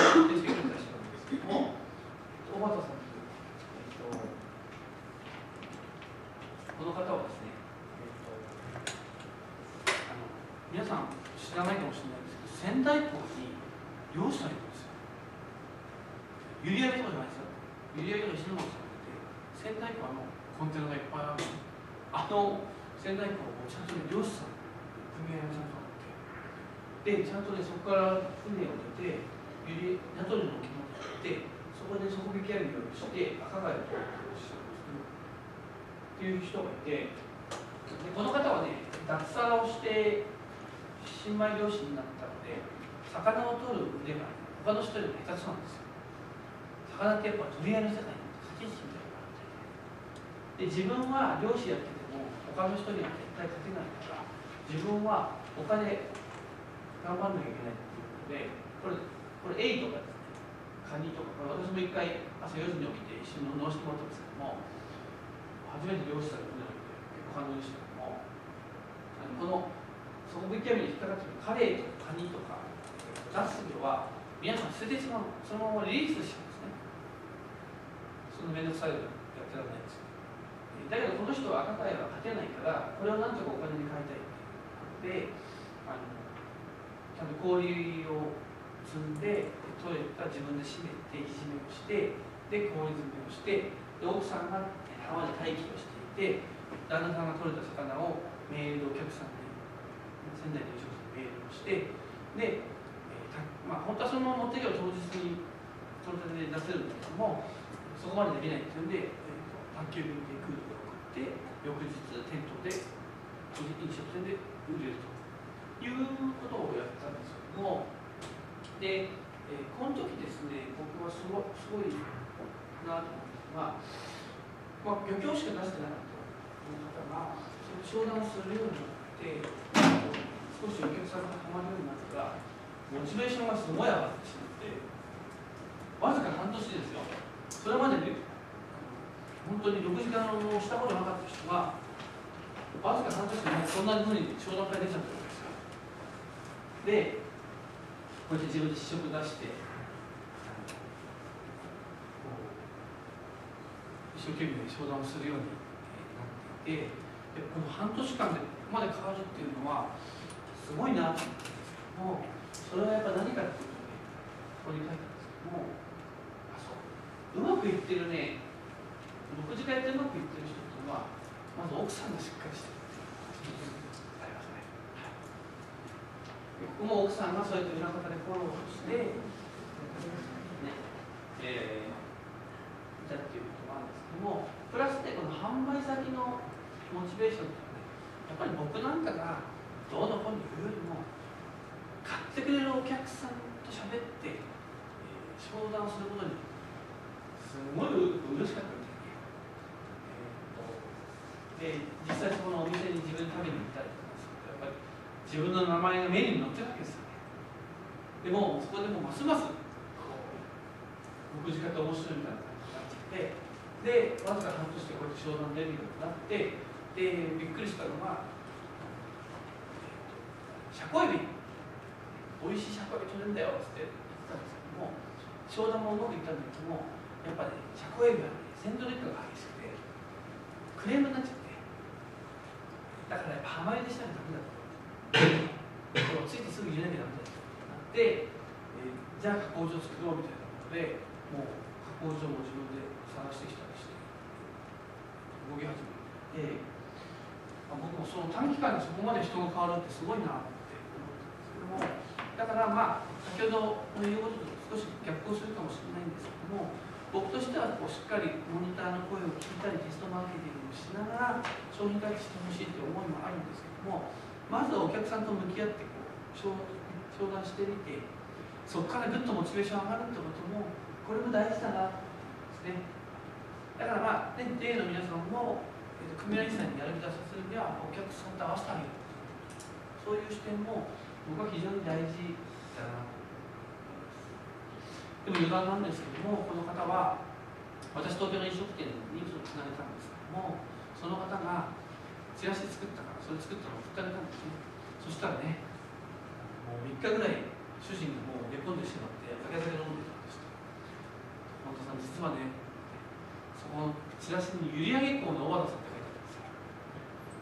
てきてくれた人なんですけども、小畑さんという、この方はですね、皆さん知らないかもしれないですけど、仙台港に漁師さんいるんですよ。閖上とかじゃないですよ。閖上とか石巻さんって仙台港コンテナがいっぱいある。仙台港をちゃんと漁師さん組合がちゃんとあって、でちゃんとねそこから船を出て名取の沖に行ってそこで底引き網をして赤貝を取るっていう人がいて、でこの方はね脱サラをして新米漁師になったので魚を取る腕が他の人よりも下手くそなんですよ。魚ってやっぱ取り合いの世界に駆け引きみたいなのがあって、で自分は漁師やってても他の人には絶対勝てないから自分は他で頑張んなきゃいけないっていうことで、これエイとかですね、カニとか、これ私も一回朝4時に起きて一緒に乗せてもらったんですけども、初めて漁師さんの船を見て結構感動でしたけども、この底引き網に引っかかっているカレイとかカニとか出す量は皆さん捨ててしまう、そのままリリースしちゃうんですね。その面倒くさいことやってられないんですよ。だけどこの人は赤貝は勝てないからこれをなんとかお金に換えたいっていうので、ちゃんと氷を積んで取れた自分で締めていじめをしてで氷詰めをしてで奥さんが浜で待機をしていて旦那さんが取れた魚をメールでお客さんに仙台の飲食店にメールをして、で、まあ、本当はその持ってきを当日に取り立てで出せるんだけども、そこまでできないっていうんで、宅急便でクールを送って、翌日店頭で飲食店で売れるということをやったんですけども、で、この時ですね、僕はすごいなと思うのが、まあ、漁協しか出してなかった方が、それを商談するようになって、少しお客さんがハマるようになったら、モチベーションがすごい上がってしまって、わずか半年ですよ。それまでね、本当に6時間をしたことなかった人が、わずか半年でそんなふうに商談会出ちゃったわけですよ。で、こうやって自分で試食出して、一生懸命商談をするようになっていて、でこの半年間でここまで変わるっていうのは、すごいなと思ったんですけども、それはやっぱ何かっていうとね、ここに書いてあるんですけども、うまくいってるね、6時間やってうまくいってる人っていうのは、まず奥さんがしっかりしてるっていうありますね。ここも奥さんがそうやって裏方でフォローして、ね、いたっていうことなんですけども、プラスでこの販売先のモチベーションっていうのはね、やっぱり僕なんかがどうのこうの言うよりも、買ってくれるお客さんと喋って、商談することにすごい嬉しかったみたいで、実際そこのお店に自分で食べに行ったりとかすると、やっぱり自分の名前がメニューに載ってるわけですよね。でもそこでもますます僕自覚が面白いみたいな感じで、わずか半年でこうやって商談できるようになって、でびっくりしたのが、車庫エビ、美味しい車庫エビ取れるんだよって言ったんですけども、商談もうまくいったんだけども、やっぱね、車庫エビはね、鮮度劣化が激しくて、クレームになっちゃって、だからやっぱ浜入りしなきゃダメだと。ついてすぐ入れなきゃダメだとなって、じゃあ加工場作ろうみたいなことで、もう加工場も自分で探してきたりして、動き始めて、僕もその短期間でそこまで人が変わるってすごいなって思ったんですけども、だからまあ、先ほどの言うことと少し逆行するかもしれないんですけども、僕としてはこうしっかりモニターの声を聞いたりテストマーケティングをしながら商品開発してほしいという思いもあるんですけども、まずはお客さんと向き合ってこう商談してみて、そこからぐっとモチベーション上がるってこともこれも大事だなですね。だからまあ、ね、例の皆さんも組合員さんにやる気出させるにはお客さんと合わせてあげる、そういう視点も僕は非常に大事だなと。でも余談なんですけども、この方は私東京の飲食店につなげたんですけども、その方がチラシ作ったからそれ作ったのを送ってあげたんですね。そしたらね、もう3日ぐらい主人がもう寝込んでしまって酒飲んでたんですと。本田さん実はね、そこのチラシに閖上港の小和田さんって書いてあるんですよ。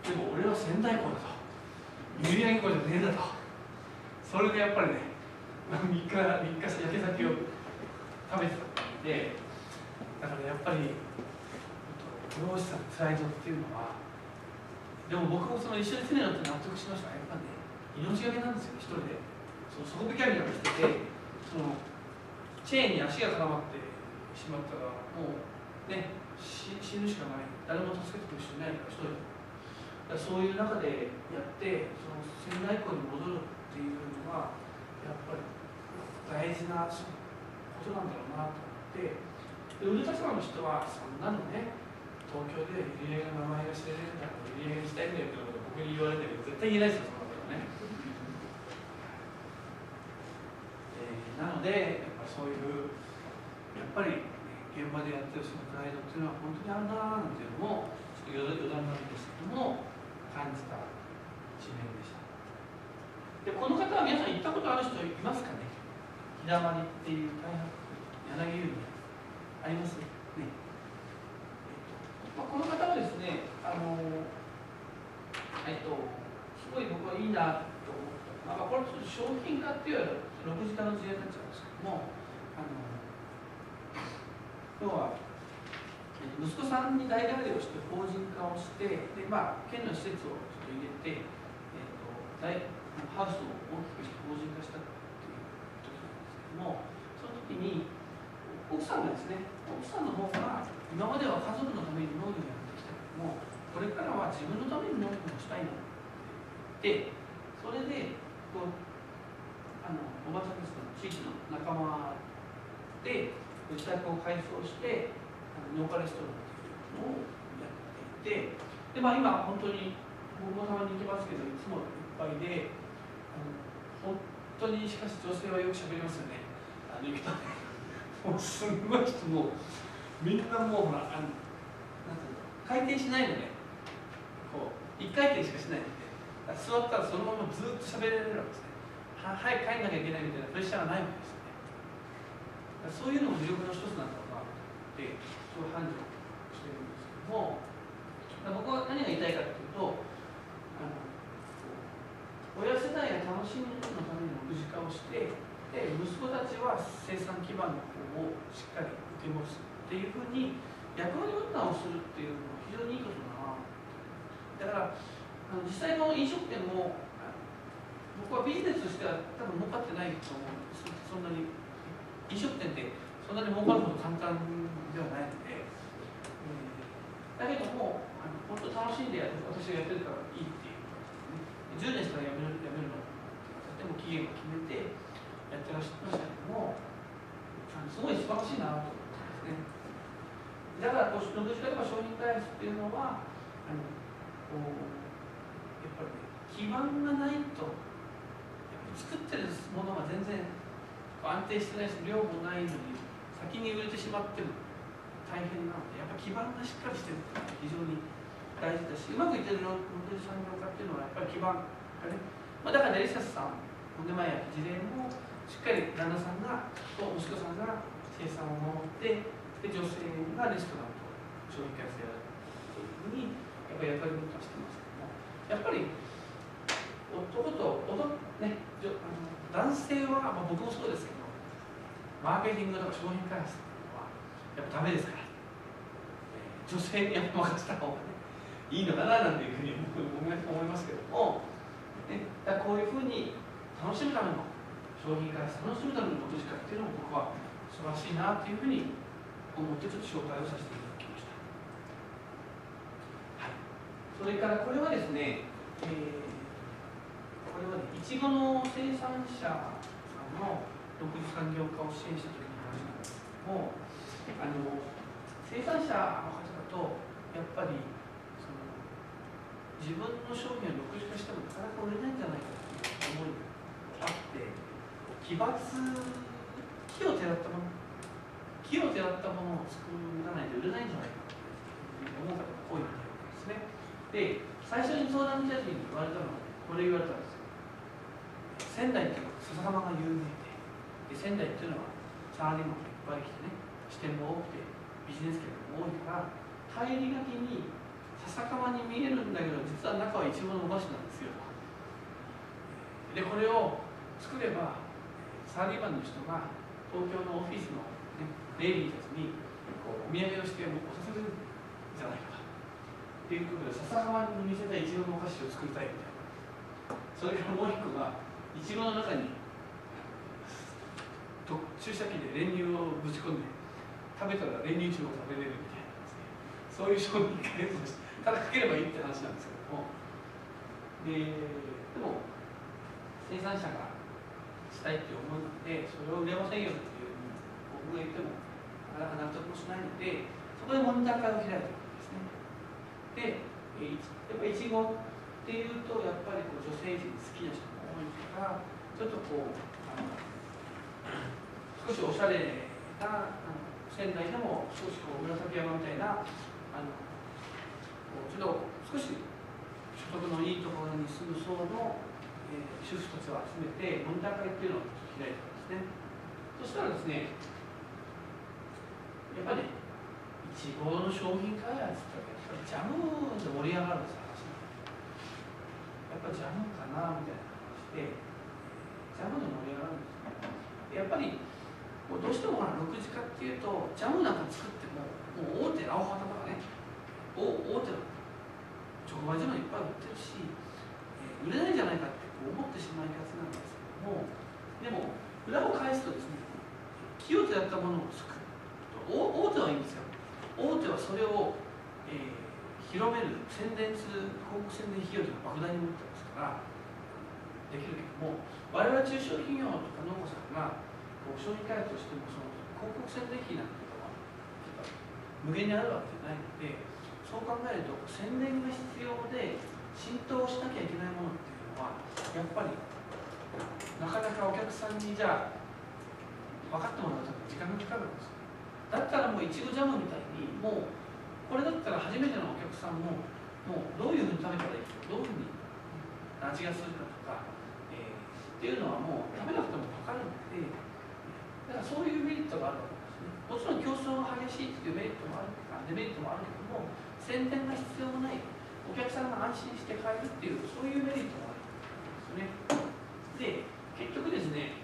でも俺は仙台港だと、閖上港じゃねえんだと。それでやっぱりね、3日焼け酒を食べてたんで、だからやっぱり漁師さんのプライドっていうのは、でも僕もその一緒に船乗って納得しました。やっぱりね、命がけなんですよ、一人で。底引き網なんかしてて、そのチェーンに足が絡まってしまったら、もうね、死ぬしかない。誰も助けてくれる人いないから、一人で。だからそういう中でやって、その仙台港に戻るっていうのは、やっぱり大事なことなんだろうなと思って、ウルトラサマの人はそんなのね、東京で入江の名前が知られるんだから入江にしたいんだよってことを僕に言われてるけど、絶対言えないですよ、そんなことね。なので、やっぱそういう、やっぱり、現場でやってるそのプライドっていうのは本当にあるなぁなんていうのも、ちょっと余談なんですけども、感じた一面でした。で、この方は皆さん行ったことある人いますかね？日だまりっていう大学、柳湯ありますね。この方はですね、すごい僕はいいなと思ったのが、これちょっと商品化っていう6時間の事例になっちゃうんですけども、要は息子さんに代替わりをして法人化をして、で、まあ、県の施設をちょっと入れて、ハウスを大きくして法人化したっていう時なんですけども、その時に奥さんがですね、奥さんの方が今までは家族のために農業をやってきたけども、これからは自分のために農業をしたいなで、それでこうおばちゃんですか、地域の仲間で自宅を改装して農家レストランっていうのをやっていて、で、今本当に僕もたまに行きますけど、いつもいっぱいで、本当にしかし女性はよく喋りますよね、行くとね、もうすんごい人もみんなもうほらなんていうの、回転しないので、こう1回転しかしないので、座ったらそのままずっと喋れるわけですね。早く帰んなきゃいけないみたいなプレッシャーがないわけですよね。そういうのも魅力の一つなんだろうなってそう繁盛してるんですけども、僕は何が言いたいかというと、親世代が楽しむのために6次化をして、で息子たちは生産基盤の方をしっかり受け持つっていうふうに役割分担をするっていうのは非常にいいことだな。だから実際の飲食店も僕はビジネスとしては多分儲かってないと思うんです。そんなに飲食店ってそんなに儲かるほど簡単ではないので、だけども本当楽しんで私がやってるからいいっていう、10年したらやめるのとても期限を決めてやってらっしゃいましたけども、すごい素晴らしいなと思ったんですね。だからこう農業士化とか商品開発っていうのはやっぱり、ね、基盤がないと作ってるものが全然安定してないし、量もないのに先に売れてしまっても大変なので、やっぱ基盤がしっかりしてるって非常に大事だし、うまくいってる農業産業化っていうのはやっぱり基盤がね、だからエリサスさんの前や事例もしっかり旦那さんがと息子さんが生産を守って、で女性がレストランと商品開発やるというふうにやっぱり役割分担してますけども、やっぱり男とね、男性は、僕もそうですけど、マーケティングとか商品開発というのはやっぱダメですから、女性にやっぱ任せた方がねいいのかななんていうふうに僕思いますけども、ね、だからこういうふうに楽しむための商品開発、楽しむためのことしかっていうのを僕は素晴らしいなというふうに思ってちょっと紹介をさせていただきました。はい、それからこれはですね、これはね、いちごの生産者さんの独自産業化を支援した時の話なんですけども、生産者の方だとやっぱり自分の商品を独自化してもなかなか売れないんじゃないかという思いがあって、木をてらったものを作らないと売れないんじゃないかと思う方が多いわけですね。で、最初に相談に来た時に言われたのは、これ言われたんですよ。仙台っていうのは笹かまが有名で、仙台っていうのはサラリーマンがいっぱい来てね、支店も多くてビジネス圏も多いから、帰りがけに笹かまに見えるんだけど実は中はイチゴのお菓子なんですよ。でこれを作ればサラリーマンの人が東京のオフィスの、ね、レディーたちにこうお土産をしておさせるんじゃないかということで、笹かまに見せたイチゴのお菓子を作りたいみたいな。それからもう一個がイチゴの中に注射器で練乳をぶち込んで食べたら練乳イチゴを食べれるみたいなですね、そういう商品開発をしてただかければいいって話なんですけども、でも生産者がしたいっていう思いなので、それを売れませんよっていう僕が言ってもなかなか納得もしないので、そこでモニター会を開いたわけですね。でやっぱりイチゴっていうとやっぱりこう女性陣好きな人も多いから、ちょっとこう少しおしゃれな仙台でも少しこう紫山みたいなちょっと少し所得のいいところに住む層の、主婦たちを集めてモニター会っていうのを開いたんですね。そしたらですね、やっぱりいちごの商品開発ってやっぱりジャムで盛り上がるんです話。やっぱりジャムかなみたいな話で、ジャムで盛り上がるんですね。やっぱりどうしても6次化っていうとジャムなんか作ってもう大手青旗とかね、大手の直売所もいっぱい売ってるし、売れないんじゃないかってここう思ってしまいがちなんですけども、でも裏を返すとですね、清手だったものを救う、大手はいいんですよ。大手はそれを、広める、宣伝する広告宣伝費用というのは莫大に持ってますからできるけども、我々中小企業とか農家さんがこう商品開発としてもその広告宣伝費なんていうのは無限にあるわけじゃないので、そう考えると宣伝が必要で浸透しなきゃいけないものっていうのはやっぱりなかなかお客さんにじゃあ分かってもらうと時間がかかるんですよ。だったらもういちごジャムみたいにもうこれだったら初めてのお客さんももうどういうふうに食べたらいいか、どういうふうに味がするかとか、っていうのはもう食べなくても分かるので、だからそういうメリットがあるわけですね。もちろん競争が激しいっていうメリットもあるデメリットもあるけども、宣伝が必要もない、お客さんが安心して買えるっていうそういうメリットもあるんですよね。で結局ですね、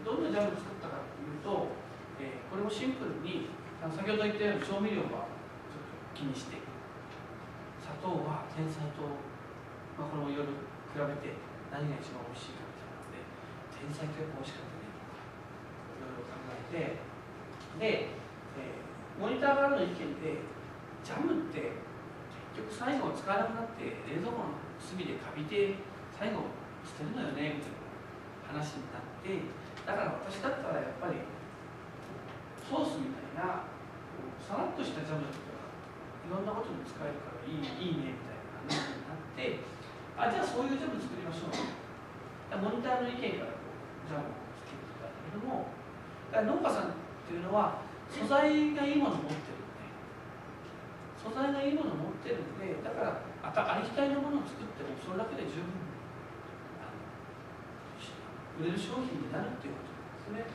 どんなジャムを作ったかというと、これもシンプルに先ほど言ったように調味料はちょっと気にして、砂糖は天才糖、これもいろいろ比べて何が一番美味しいかみたいなので、天才糖が美味しかったねとかいろいろ考えて、で、モニターからの意見でジャムって結局最後使わなくなって冷蔵庫の隅でカビて最後捨てるのよねみたいな話になって、だから私だったらやっぱりソースみたいなさらっとしたジャムだったらいろんなことに使えるからいいねみたいな話になって、じゃあそういうジャム作りましょう。モニターの意見からジャムを作ってたんだけども、だから農家さんっていうのは素材がいいものを持ってるんで、素材がいいものを持ってるんで、だからありきたりのものを作ってもそれだけで十分売れる商品になるっていうことなんですね。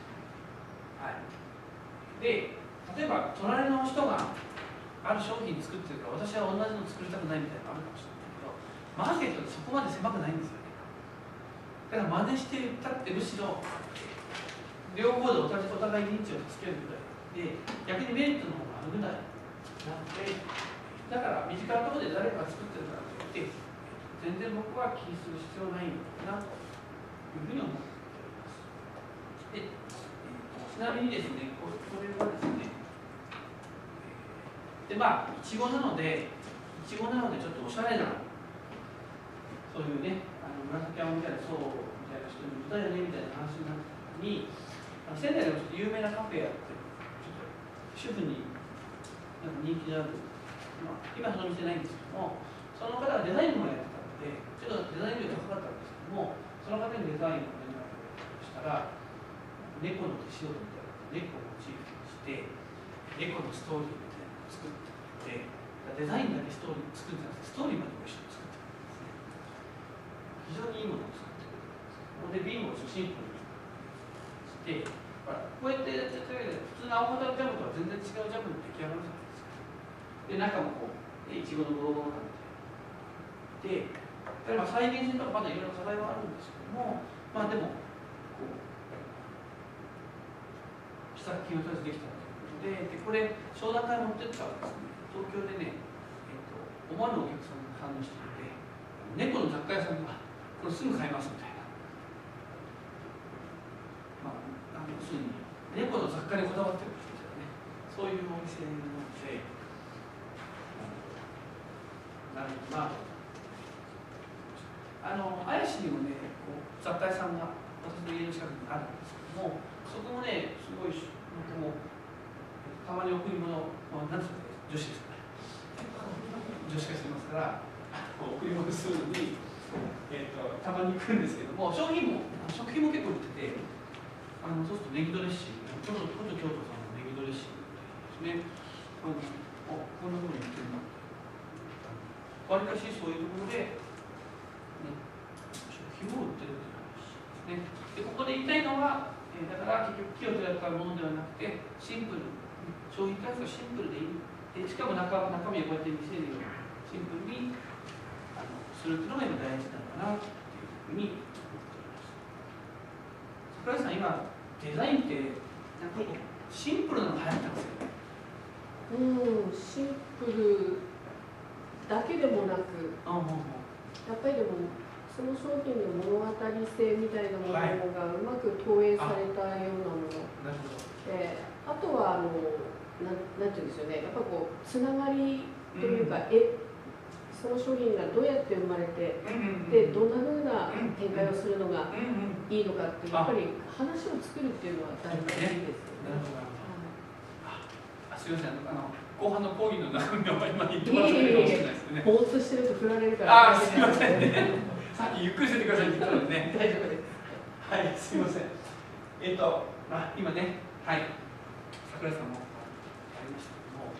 はい。で、例えば隣の人がある商品作ってるから私は同じの作りたくないみたいなのあるかもしれないけど、マーケットってそこまで狭くないんですよね。だから真似して言ったってむしろ両方でお互い認知を助けるぐらいで、逆にメリットの方があるぐらいなので、だから身近なところで誰かが作ってるからといって全然僕は気にする必要ないのかなというふうに思っております。でちなみにですね、これはですね、でいちごなのでちょっとおしゃれな、そういうね、紫山みたいな層みたいな人に歌だよねみたいな話になった時に、仙台でもちょっと有名なカフェやって、ちょっと主婦になんか人気のある、今その店ないんですけども、その方がデザインもやってたので、ちょっとデザイン料高かったんですけども、その方にデザインを連絡したら、猫の手仕事みたいな、猫をモチーフにして、猫のストーリーみたいなのを作ってくれて、デザインだけストーリー作ってたんですけど、ストーリーまでも一緒に作ってくれたんですね。非常にいいものを作ってくれたんです。で、瓶をシンプルにして、こうやってやってただけで、普通の青肌ジャムとは全然違うジャムに出来上がるじゃないですか。で、中もこう、いちごのゴロゴロ感みたいな。で、再現性とかまだいろいろ課題はあるんですけども、でも、試作品をとりあえずできたということで、これ、商談会持ってったらですね、東京でね、思わぬお客さんが反応していて、猫の雑貨屋さんが、これすぐ買いますみたいな。要するに、猫の雑貨にこだわってるんですよね。そういうお店なので、なるほどなと。綾市にもね、雑貨屋さんが私の家の近くにあるんですけども、そこもね、すごい、僕もたまに贈り物、なんですかね、女子ですかね。女子化してますから、贈り物するのに、たまに来るんですけども、食品も結構売ってて、そうするとネギドレッシング、京都さんのネギドレッシングですね。こんなふうに言ってるな。わりかしそういうところで、食品も売ってるという話ですね。で、ここで言いたいのは、だから結局、木を取り扱うものではなくて、シンプル、商品開発がシンプルでいい。でしかも中身をこうやって見せるように、シンプルにするというのが今大事なのかなというふうに思っております。桜井さん、今、デザインってなんかシンプルなの流行ったんですよね。シンプルだけでもなく、やっぱりでもその商品の物語性みたいなものがうまく投影されたようなもの、なるほど。あとはなんていうんですよね、やっぱこうつながりというか、その商品がどうやって生まれて、でどんな風な展開をするのがいいのかって、やっぱり話を作るっていうのは大事ですよね。なるほど。すみません、後半の講義の中身を今言ってもらったかもしれないですね。ぼーっとしてると振られるから。すみませんね。さっきゆっくりしててくださいって言ったのでね。大丈夫です。はい、すみません。今ね、はい、桜井さんもありましたけども、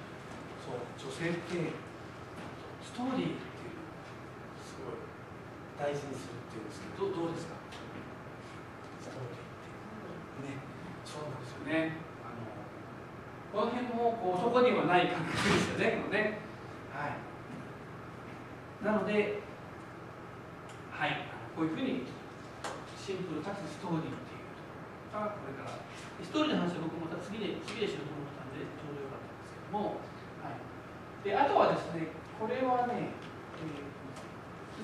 そう、女性ってストーリーっていうすごい大事にするっていうんですけど、どうですか？ストーリーってね、そうなんですよね。この辺もこうそこにはない感覚ですよね、このね。はい。なので、はい、こういうふうにシンプルかつストーリーっていうところがこれからストーリーの話は僕また次でしようと思ったんでちょうどよかったんですけども、はい、であとはですね、これはね、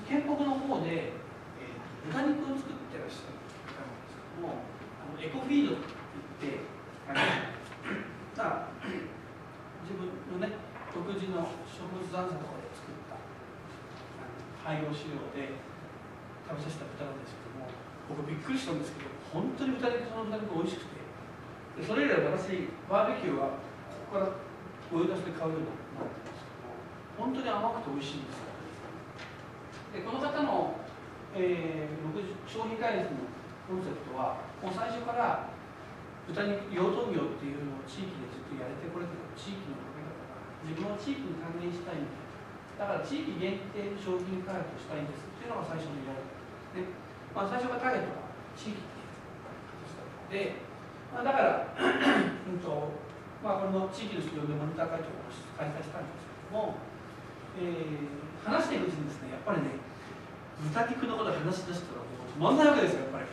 県北の方で、豚肉を作ってらっしゃる方なんですけども、エコフィードって言って自分のね独自の食物残渣とかで作った配合飼料で食べさせた豚なんですけども、僕びっくりしたんですけど、本当にその豚肉美味しくて、でそれ以来私バーベキューはここからお湯出しで買うようになってますけども、本当に甘くて美味しいんですよ。でこの方の、商品開発のコンセプトはもう最初から豚肉養豚業っていうのを地域でずっとやれてこれてる地域の方々が自分は地域に還元したいんだ、だから地域限定の商品開発をしたいんですっていうのが最初の依頼ですね。最初からターゲットが地域っていう形で、だからこの地域の市場でモニター会とかを開催したんですけども、話していくうちにですね、やっぱりね、豚肉のことを話し出したらもう止まんないわけですよ、やっぱり。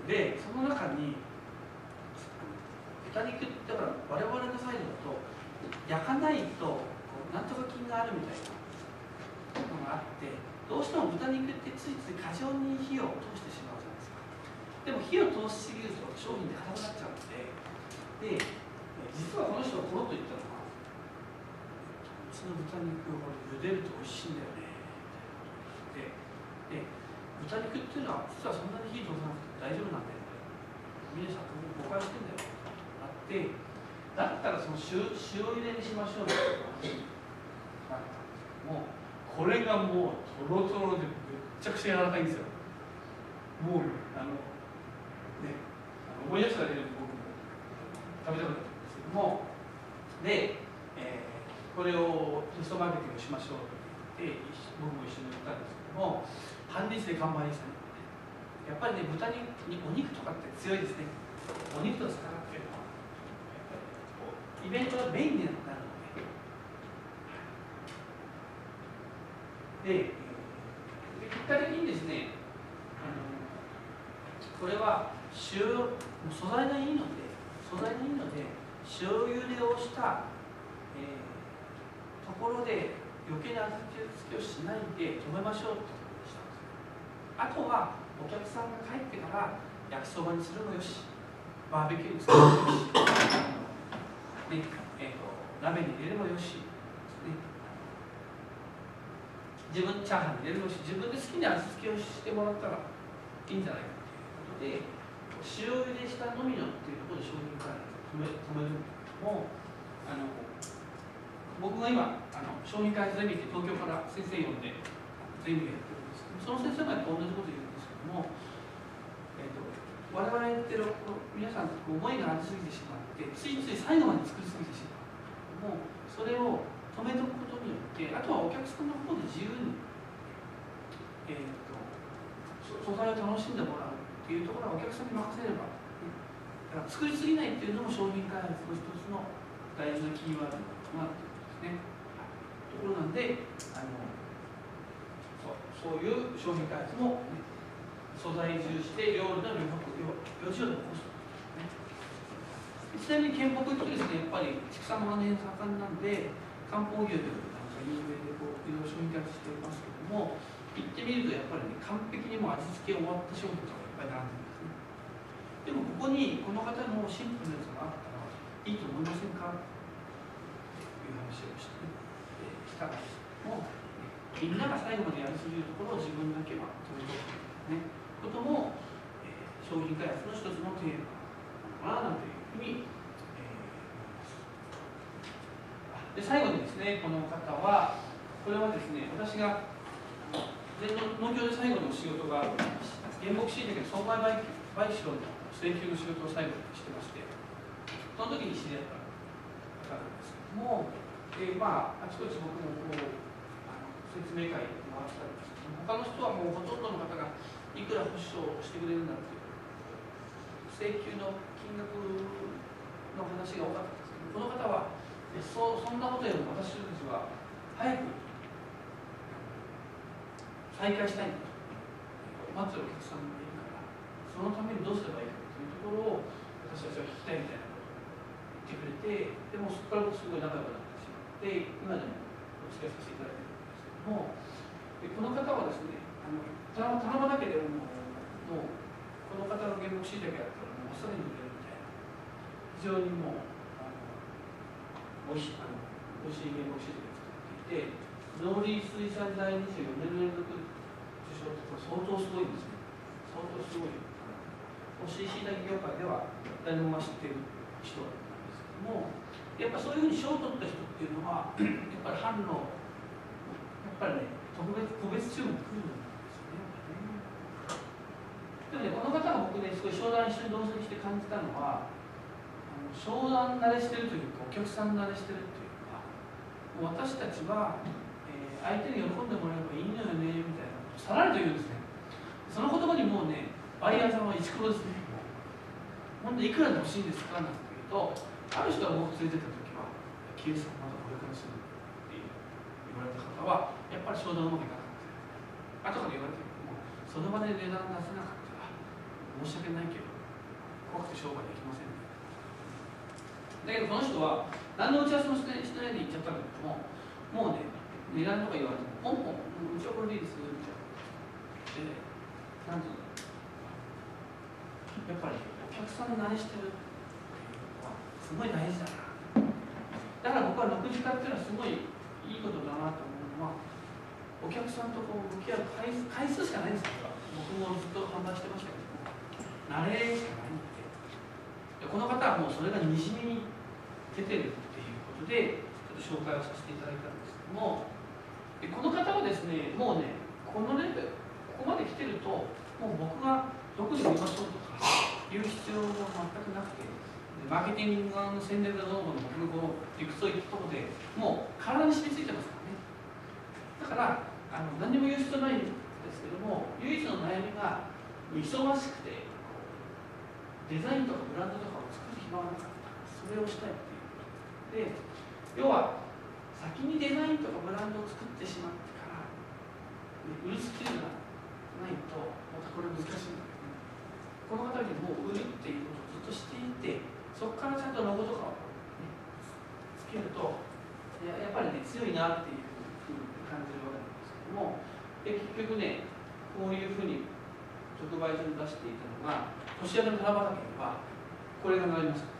で、その中に、豚肉だから我々のサイドだと、焼かないとなんとか菌があるみたいなのがあって、どうしても豚肉ってついつい過剰に火を通してしまうじゃないですか。でも火を通しすぎると商品で硬くなっちゃうので、実はこの人がポロッと言ったのは、うちの豚肉を茹でると美味しいんだよねみたいなことで、豚肉っていうのは実はそんなに火通さなくて大丈夫なんだよね、皆さん誤解してんだよってなって、だったらその塩入れにしましょうっていう話があったんですけども、これがもうトロトロでめっちゃくちゃ柔らかいんですよ。もう思い出しただけで僕も食べたかったんですけども、で、これをテストマーケティングしましょうって言って僕も一緒に言ったんですけども、半日で完売したので、やっぱりね、豚にお肉とかって強いですね。お肉と魚っていうのはイベントがメインになるので、結果的にですね、これは素材がいいので塩茹でをした、ところで余計な味付けをしないで止めましょうってことにしたんです。あとはお客さんが帰ってから焼きそばにするもよし、バーベキューにするもよし、鍋に入れるもよし、自分チャーハンに入れるもよし、自分で好きな味付けをしてもらったらいいんじゃないかということで、塩茹でしたのみのっていうところで商品開発を止めるんですけども、僕が今商品開発ゼミって東京から先生呼んでゼミをやってるんですけど、その先生も同じこと言うんですけども、我々って皆さん思いがありすぎてしまって、ついつい最後まで作りすぎてしまう。もうそれを止めておくことによって、あとはお客さんの方で自由に、素材を楽しんでもらうっていうところはお客さんに任せれば、だから作りすぎないっていうのも商品開発の一つの大事なキーワードになっているんですね。ところなんで、そういう商品開発も、素材重視で料理の余地を残す、ちなみに県北ってですね、やっぱり畜産も盛んなんで、漢方牛なんか有名でいろいろ商品開発していますけれども、行ってみるとやっぱりね、完璧にもう味付け終わった商品とかいっぱい並んでるんですね。でもここにこの方のシンプルなやつがあったらいいと思いませんかという話をしてね、したらもうみんなが最後までやりすぎるところを自分だけは取り組む、ね、ことも、商品開発の一つのテーマなのかななんていうふうに、で最後にですね、この方は、これはですね、私が農協で最後の仕事が原木しいたけ損害賠償の請求の仕事を最後にしてまして、その時に知り合った方なんですけども、まあ、あちこち僕もこう説明会もあったんですけど、他の人はもうほとんどの方がいくら保証してくれるんだっていう請求の金額の話が多かったんですけど、この方はそんなことよりも私たちは早く再開したいんだと待つお客さんがいるから、そのためにどうすればいいかというところを私たちは聞きたいみたいなことを言ってくれて、でもそこからすごい仲良くなってしまって、今でもお付き合いさせていただいているんですけども、この方はですね、田浜だけでもこの方の原木しいたけだったらもうまっさらに売れるみたいな、非常にもうおいしい原木しいたけを作っていて、農林水産大24年連続受賞ってこれ相当すごいんですね。相当すごい。干ししいたけ業界では誰もが知っている人なんですけども、やっぱそういうふうに賞を取った人っていうのは、やっぱり藩のやっぱりね、個別注文来るんですよね。でもね、この方が僕ね、すごい商談一緒に同席して感じたのは、商談慣れしてるというか、お客さん慣れしてるというか、もう私たちは、相手に喜んでもらえばいいのよねみたいなことをさらりと言うんですね。その言葉にもうね、バイヤーさんは一黒ですね。ほんで、いくらで欲しいんですかなんて言うと、ある人が僕連れてった時は、キリさんまだこれからするって言われた方は、やっぱり商談うまくいかなかった。後から言われても、その場で値段出せなかったら、申し訳ないけど、怖くて商売できませんね。だけどこの人は何の打ち合わせもしないで言っちゃったんだけども、もうね、値段とか言われても、ポンポン、うちはこれでいいですみたいな。で、なんていうの、やっぱりお客さん慣れしてるっていうのは、すごい大事だな。だから僕は6時間っていうのはすごいいいことだなと思うのは、お客さんとこう向き合う回数しかないんですよ。僕もずっと販売してましたけども、慣れしかないんで、この方はもうそれがにじみに出てるっていうことで、ちょっと紹介をさせていただいたんですけども、この方はですね、もうね、このレベル、ここまで来てると、もう僕がどこで見ましょうとかいう必要も全くなくて、マーケティングの戦略がどうも僕のこう理屈を言ったところでもう体に染みついてますからね。だから何にも言う必要ないんですけども、唯一の悩みが忙しくてデザインとかブランドとかを作る暇がなかった、それをしたいっていうことで、要は先にデザインとかブランドを作ってしまってから、売るスキルがないとまたこれ難しいんだけど、ね、この方にもう売るっていうことをずっとしていて、そこからちゃんとロゴとかを、ね、つけるとやっぱりね強いなっていうふうに感じるわけなんですけども、結局ね、こういうふうに直売所に出していたのが、年明けの七夕県はこれが並びました。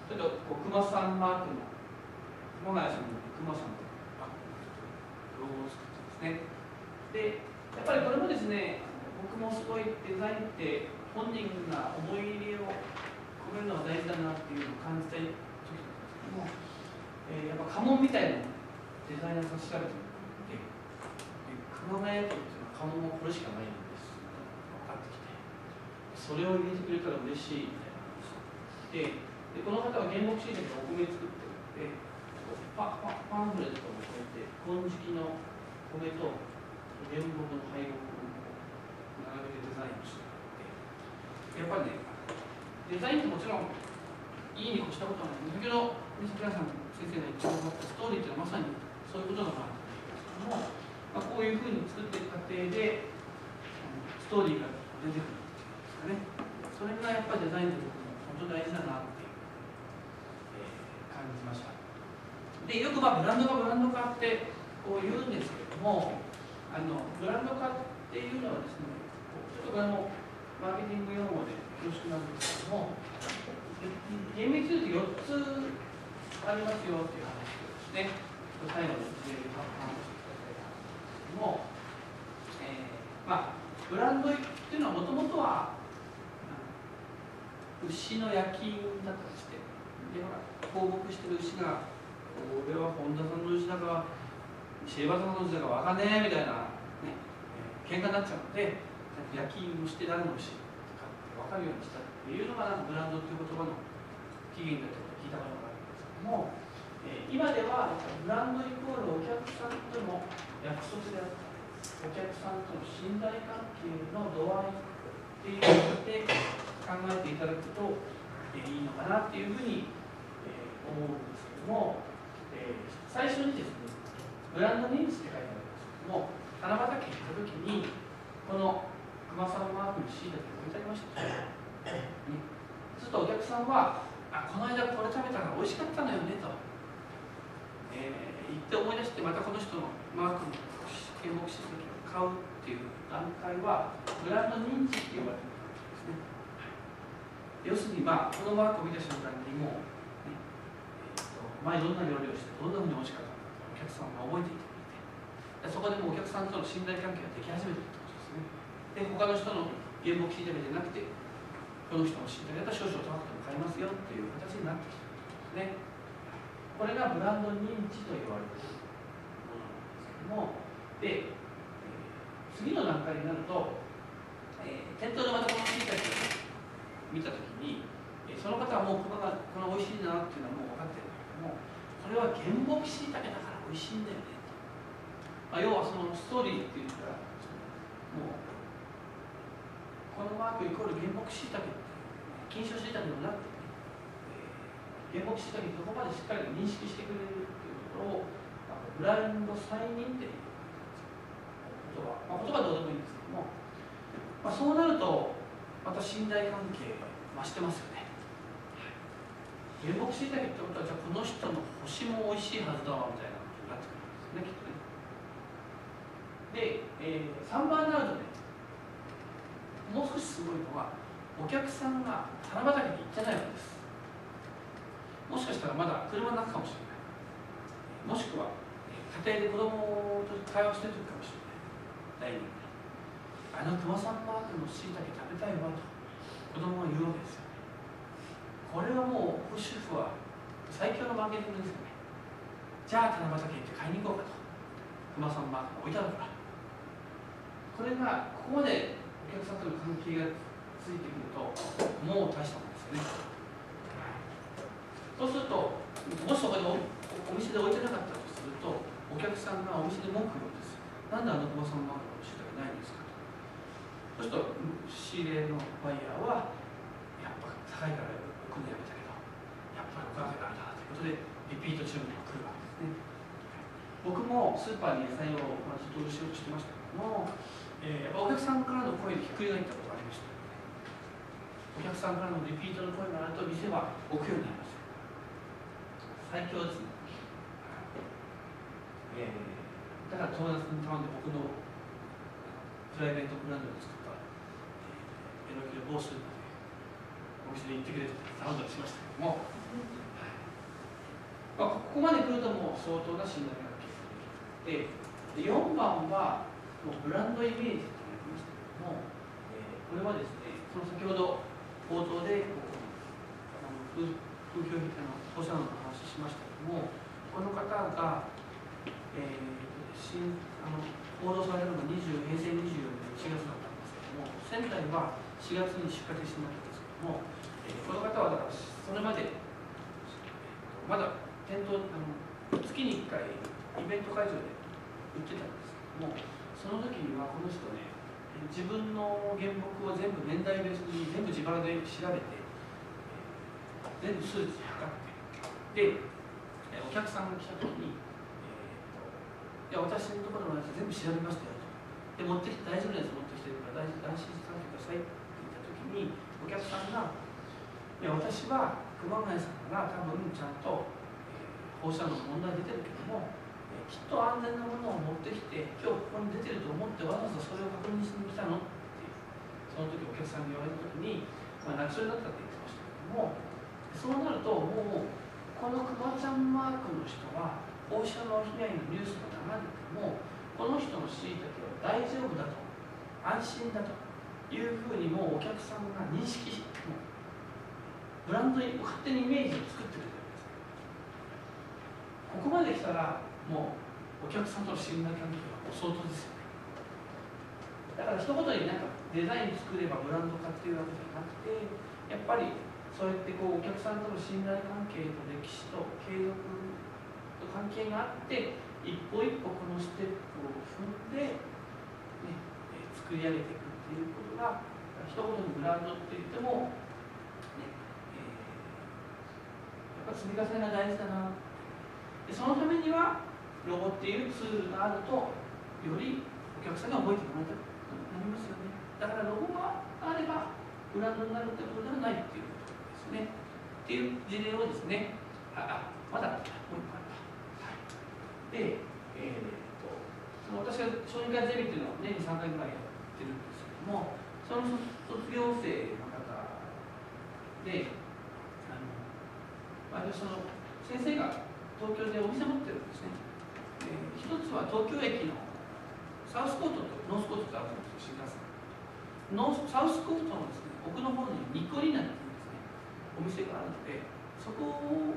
ちょっとこう熊さんマークの熊谷さんの熊さんのロゴを作ってですね。で、やっぱりこれもですね、僕もすごいデザインって本人が思い入れを込めるのが大事だなっていうのを感じた時なんですけども、やっぱ家紋みたいなデザイナーさん調べてみて、熊谷駅っていうのは家紋はこれしかないんです分かってきて、それを入れてくれたら嬉しいみたいな話で、この方は原木しいたけのお米作ってるので、パンフレットをこうやって金色の米と原木の配合を並べてデザインをしてやっぱりね、デザインってもちろんいいに越したことはない。先ほど桜井さん先生が言ってくださったストーリーっていうのはまさにそういうことだなと思うんですけども、こういうふうに作っていく過程でストーリーが出てくるっていうんですかね。それがやっぱりデザインで僕も本当に大事だなっていう、感じました。で、よくブランドがあってここう言うんですけれども、ブランド化っていうのはですね、ちょっとこれもマーケティング用語で恐縮なんですけども、厳密に言うと4つありますよっていう話ですね。最後に事例で話していただいたんですけども、ブランドっていうのはもともとは牛の焼き印だったりして、で放牧してる牛が、これは本田さんの牛だか、シェーバーさんの牛だかわかんねえみたいな、ね喧嘩になっちゃうので、焼き印をして誰の牛かって分かるようにしたっていうのがブランドっていう言葉の起源だと聞いたことがあるんですけども、今ではブランドイコールお客さんとの約束であったり、お客さんとの信頼関係の度合いっていうので考えていただくといいのかなっていうふうに思うんですけども、最初にですね、ブランド認知って書いてあるんですけども、七夕家に行った時にこの熊さんマークにシートで置いてありました、ずっとお客さんはこの間これ食べたら美味しかったのよねと、言って思い出してまたこの人のマークの原木シートを買うっていう段階はブランド認知って呼ばれているわけですね。要するにこのマークを見た瞬間にもう、前どんな料理をしてどんなふうに美味しかったのかお客さんが覚えていてくれて、そこでもうお客さんとの信頼関係ができ始めているってことですね。で他の人の原木シートじゃなくてこの人の信頼だったら少々高くても買いますよっていう形になってきているんですね。これがブランド認知と言われているものなんですけども、で、次の段階になると、店頭でまたこのシートを見たときに、その方はもうこの美味しいなっていうのはもう分かってるんだけども、これは原木しいたけだから美味しいんだよねと、要はそのストーリーっていうか、もうこのマークイコール原木しいたけって金賞しいたけでもなくて、原木しいたけどこまでしっかり認識してくれるっていうところをブランド再認っていう言葉、言葉どうでもいいんですけども、そうなるとまた信頼関係が増してますよね。原木しいたけってことはじゃあこの人の星も美味しいはずだわみたいなことになってくるんですね、きっとね。で、3番になるとね、もう少しすごいのはお客さんが七夕に行ってないわけです。もしかしたらまだ車の中かもしれない、もしくは家庭で子供と会話してる時かもしれない、熊さんマークのしいたけ食べたいわと子供が言うわけですよね。これはもう主婦は最強のマーケティングですよね。じゃあ七夕家行って買いに行こうかと、熊さんマークが置いてあるから。これがここまでお客さんとの関係がついてくるともう大したもんですよね。そうすると、もしそこで お店で置いてなかったとすると、お客さんがお店で文句言うんですよ。なんで熊さんマークのしいたけないんですかと。そうすると仕入れのバイヤーはやっぱ高いから置くのやめたけど、やっぱりおかげがあるなということでリピート注文が来るわけですね。僕もスーパーに野菜をずっと仕事してましたけども、やっぱお客さんからの声でひっくり返ったことがありました。お客さんからのリピートの声があると店は置くようになります。最強ですね。だから友達に頼んで僕のプライベートブランドで作ったエノキの防水までお店で行ってくれと頼んだりしましたけども、ここまで来るともう相当な信頼関係で、4番はもうブランドイメージとなりましたけども、これはですね、その先ほど冒頭で風評放射能の話しましたけども、この方が、報道されるのが平成24年1月だったんですけども、仙台は4月に出荷停止になったんですけども、この方はだからそれまでまだ店頭月に1回イベント会場で売ってたんですけども、その時にはこの人ね、自分の原木を全部年代別に全部自腹で調べて、全部数値測ってで、お客さんが来た時に、いや私のところのやつ全部調べましたよと、で持ってきて大丈夫なやつ持ってきてるから安心して食べてくださいって言った時に、お客さんがいや私は熊谷さんが多分ちゃんと放射能の問題出てるけどもきっと安全なものを持ってきて、今日ここに出てると思ってわざわざそれを確認しに来たのっていう、その時お客さんに言われた時に、泣きそうになったって言ってましたけども、そうなるともうこのクマちゃんマークの人は放射能被害のニュースが流れてもこの人のしいたけは大丈夫だと、安心だというふうにもうお客さんが認識し、もうブランドに勝手にイメージを作ってくれてるんです。ここまで来たらもうお客さんとの信頼関係はもう相当ですよね。だから一言になんかデザイン作ればブランド化っていうわけじゃなくて、やっぱりそうやってこうお客さんとの信頼関係と歴史と継続と関係があって一歩一歩このステップを踏んで、ね、作り上げていくっていうことが一言にブランドって言っても、ねやっぱ積み重ねが大事だな。でそのためにはロゴっていうツールがあるとよりお客さんが覚えてもらいたくなりますよね。だからロゴがあればブランドになるってことではないっていうことですね。っていう事例をですね、まだもう一個ある。で、その私が小児科ゼミっていうのは年に3回ぐらいやってるんですけども、その卒業生の方で、毎年その先生が東京でお店持ってるんですね。一つは東京駅のサウスコートとノースコートとあるんですよ、新幹線。サウスコートのですね、奥の方にニコリーナっていうですね、お店があるので、そこを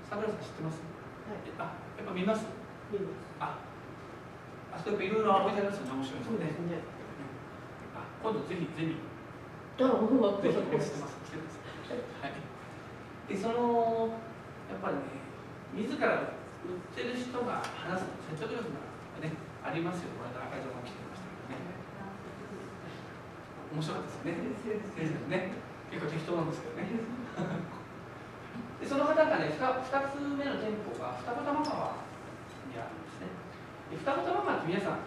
桜井さん知ってます？はい、やっぱ見ます？見ます。あそこやっぱいろいろ置いてありますよね、面白いそうですね。今度ぜひゼミ。僕はぜひお待ちしてます。来てください。はい。で、やっぱりね、自ら売ってる人が話す説得力がね、ありますよ。これで赤井さんも来てましたけどね。面白かったですよね。結構適当なんですけどね。で、その方がね、2つ目の店舗が二子玉川にあるんですね。で二子玉川って皆さん、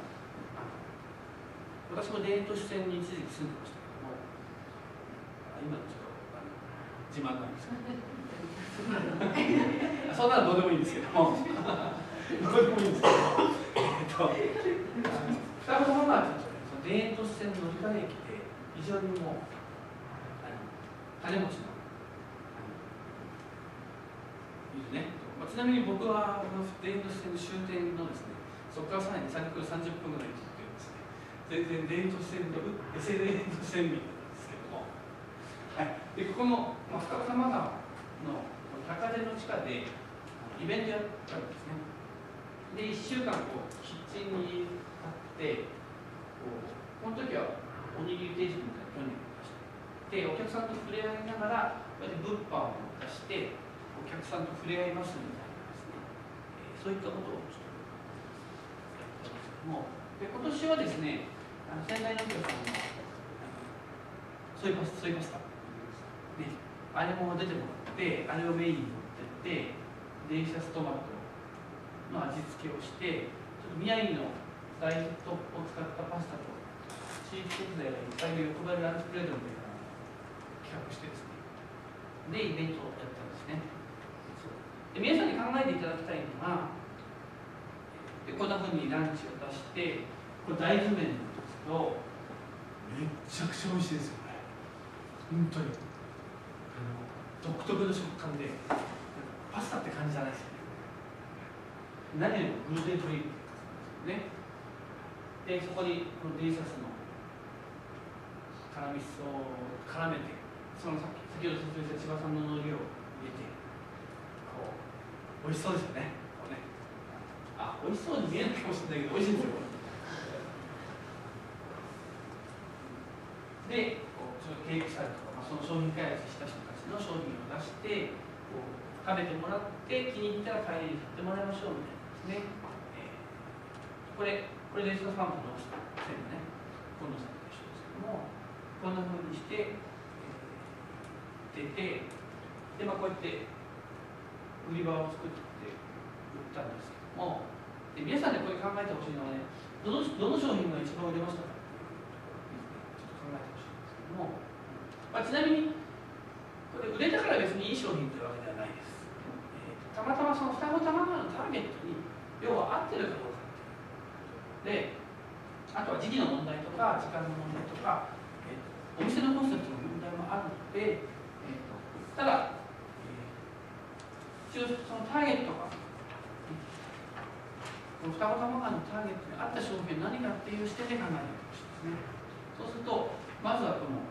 私も田園都市線に一時期住んでましたけども、今ちょっと自慢なんですけどそんなのどうでもいいんですけどもどうでもいいんですけど二子玉川って田園都市線の乗り換え駅で非常にもう金持ちのいるね、ちなみに僕は田園都市線の終点のですね、そこからさらに30分ぐらい行ってるんですね。全然田園都市線の田園都市線民なんですけども、はい、でここの二子玉川の百貨店の地下でイベントやったんですね。で1週間キッチンに立ってこの時はおにぎり定食みたいなのを出してでお客さんと触れ合いながらこうやって物販を出してお客さんと触れ合いますみたいなですね、そういったことをちょっとやったんですけども、で今年はですね、仙台のお客さんがそういました、ね、あれも出てもらってあれをメインに持ってってデリシャストマトの味付けをしてちょっと宮城の大豆を使ったパスタと地域食材がいっぱい欲張りランチプレートみたいなのを企画してですね、でイベントをやったんですね。で皆さんに考えていただきたいのが、こんなふうにランチを出してこれ大豆麺なんですけどめっちゃくちゃ美味しいですよね。本当に独特の食感でパスタって感じじゃないですよね。何よりもグルテンフリーね。でそこにこのデリシャスの辛味噌を絡めて、その先ほど説明した千葉さんの海苔を入れてこう美味しそうですよね。こうね、美味しそうに見えないかもしれないけど美味しいんですよ。でちょっとケーキサイズとか、その商品開発した人たちの商品を出してこう食べてもらって気に入ったら帰りに買ってもらいましょうみたいなですね。これデジタルファンプの線のね、今野さんと一緒ですけども、こんな風にして、出て、でこうやって売り場を作って売ったんですけども、で皆さんでこれ考えてほしいのはね、どの商品が一番売れましたかっていうちょっと考えてほしいんですけども、ちなみにこれ売れたから別にいい商品というわけではないです。たたまたまその双子玉川のターゲットに要は合ってるかどうかで、あとは時期の問題とか時間の問題とか、お店のコンセプトの問題もあるので、ただ、一応そのターゲットがこの双子玉川のターゲットに合った商品は何かっていう視点で考えてほしいですね。そうするとまずはこの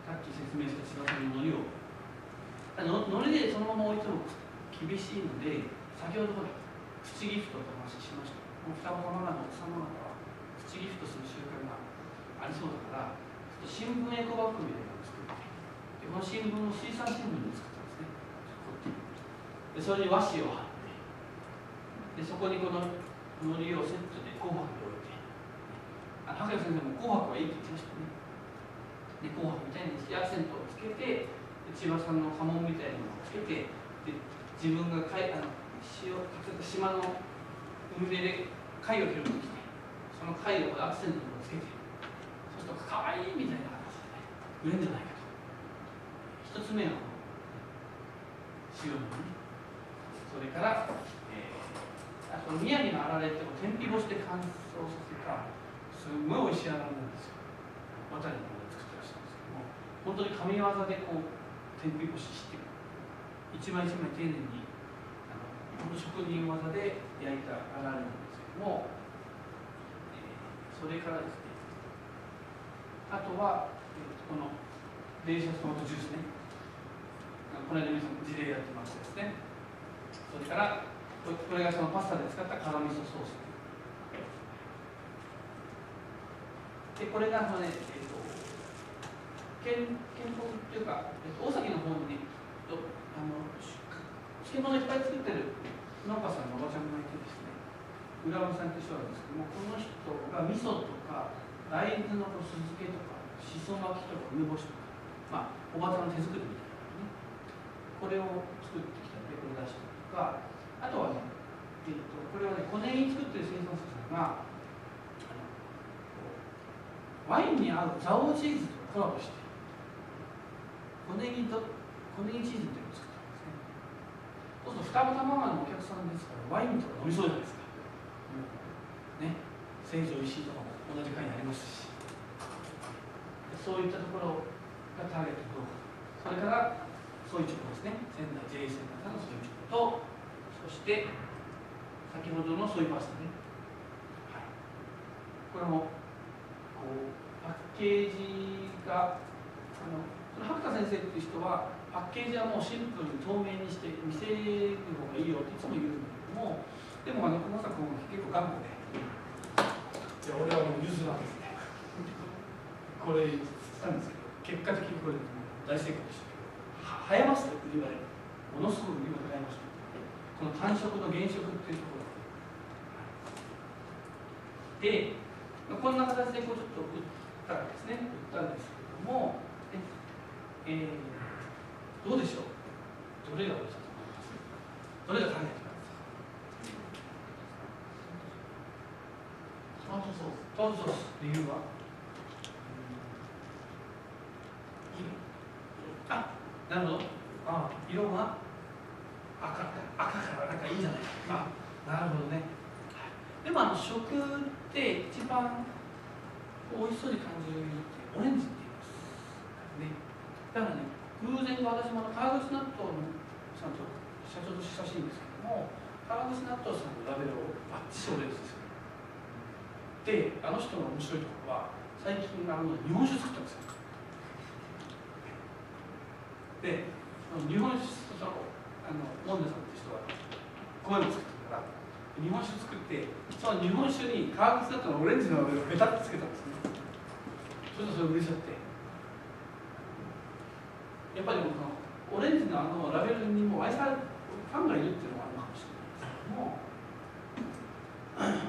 さっき説明した千葉さんの海苔を海苔でそのまま置いても厳しいので、先ほどプチギフトとお話ししました。この双子玉川の奥様方はプチギフトする習慣がありそうだから、新聞エコバッグみたいなのを作って、でこの新聞を水産新聞に作ったんですね。でそれに和紙を貼って、でそこにこの海苔をセットで紅白で置いて、白山先生も紅白はいいって言ってましたね。で紅白みたいにしてアクセントをつけて、千葉さんの家紋みたいなのをつけて、で自分が詩を書かせた島の海辺で貝を拾ってきて、その貝をアクセントをつけて、そうするとかわいいみたいな形で売れるんじゃないかと。一つ目は塩のね、それから、あと宮城のあられって天日干しで乾燥させたすごい美味しいあられなんですよ。渡りの方で作ってらっしゃるんですけども、本当に神業でこう天日干しして一枚一枚丁寧に本当職人技で焼いたあられなんですけども、それからですね、あとは、このデリシャストマトジュースね、この間皆さん事例やってましたですね。それからこれがそのパスタで使った辛味噌ソースで、これがそのね、県北っていうか大崎の方にね、漬物いっぱい作ってる農家さんのおばちゃんがいてですね、浦和さんって人なんですけども、この人が味噌とか大豆の酢漬けとかしそ巻きとか梅干しとか、おばちゃんの手作りみたいなね、これを作ってきたのでこれ出したりとか、あとはね、これはね、小ネギ作ってる生産者さんがワインに合う蔵王チーズとコラボして小ネギチーズっていうのを作ったんですね。そうすると双子玉川のお客さんですからワインとか飲みそうじゃないですか。ね、成城石井とかも同じ会にありますし、そういったところがターゲットと、それからソイチョコですね、仙台 JA センターのソイチョコと、そして先ほどのソイパスタね、はい、これもこうパッケージが白田先生っていう人はパッケージはもうシンプルに透明にして見せる方がいいよっていつも言うんだけども、でも小坂君は結構頑固で、いや俺はもう譲らんですね。これしたんですけど、結果的にこれ大成功でしたけど、早ませた売り場でものすごく売り場が買いました。この単色の原色っていうところで、こんな形でこうちょっと売ったんですね。売ったんですけども、どうでしょう。どれが美味しいと思います。どれがターゲットなんですか。トマトソース。トマトソース。理由は？なるほど。色が赤からなんかいいんじゃないか。なるほどね。でも食って一番美味しそうに感じる色ってオレンジって言いますね。だからね、偶然私も川口納豆のさんと社長と親しいんですけども、川口納豆さんのラベルをバッチシオレンジですよ。で、あの人の面白いところは最近日本酒作ったんですよ。で、日本酒とモンネさんって人は米も作ってるから、日本酒作ってその日本酒に川口納豆のオレンジのラベルをペタッとつけたんですね。それとそれ売れちゃって、やっぱりこのオレンジのラベルにも愛されるファンがいるっていうのがあるのかもしれないですけども、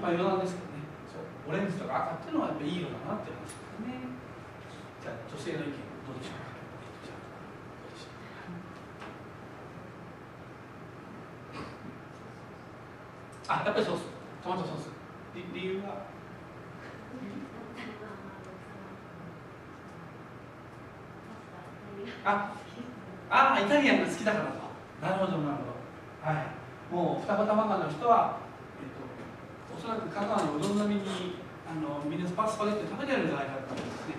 余談ですけどね、そうオレンジとか赤っていうのはやっぱいい色だなっていう話ですね。じゃあ女性の意見どうでしょうか。やっぱりソース、トマトソース。理由は？イタリアンが好きだからと。なるほど、なるほど。はい。もう二子玉川の人は、おそらく香川のうどん並みにみんなスパゲッティ食べてるんじゃないかと思うんですね。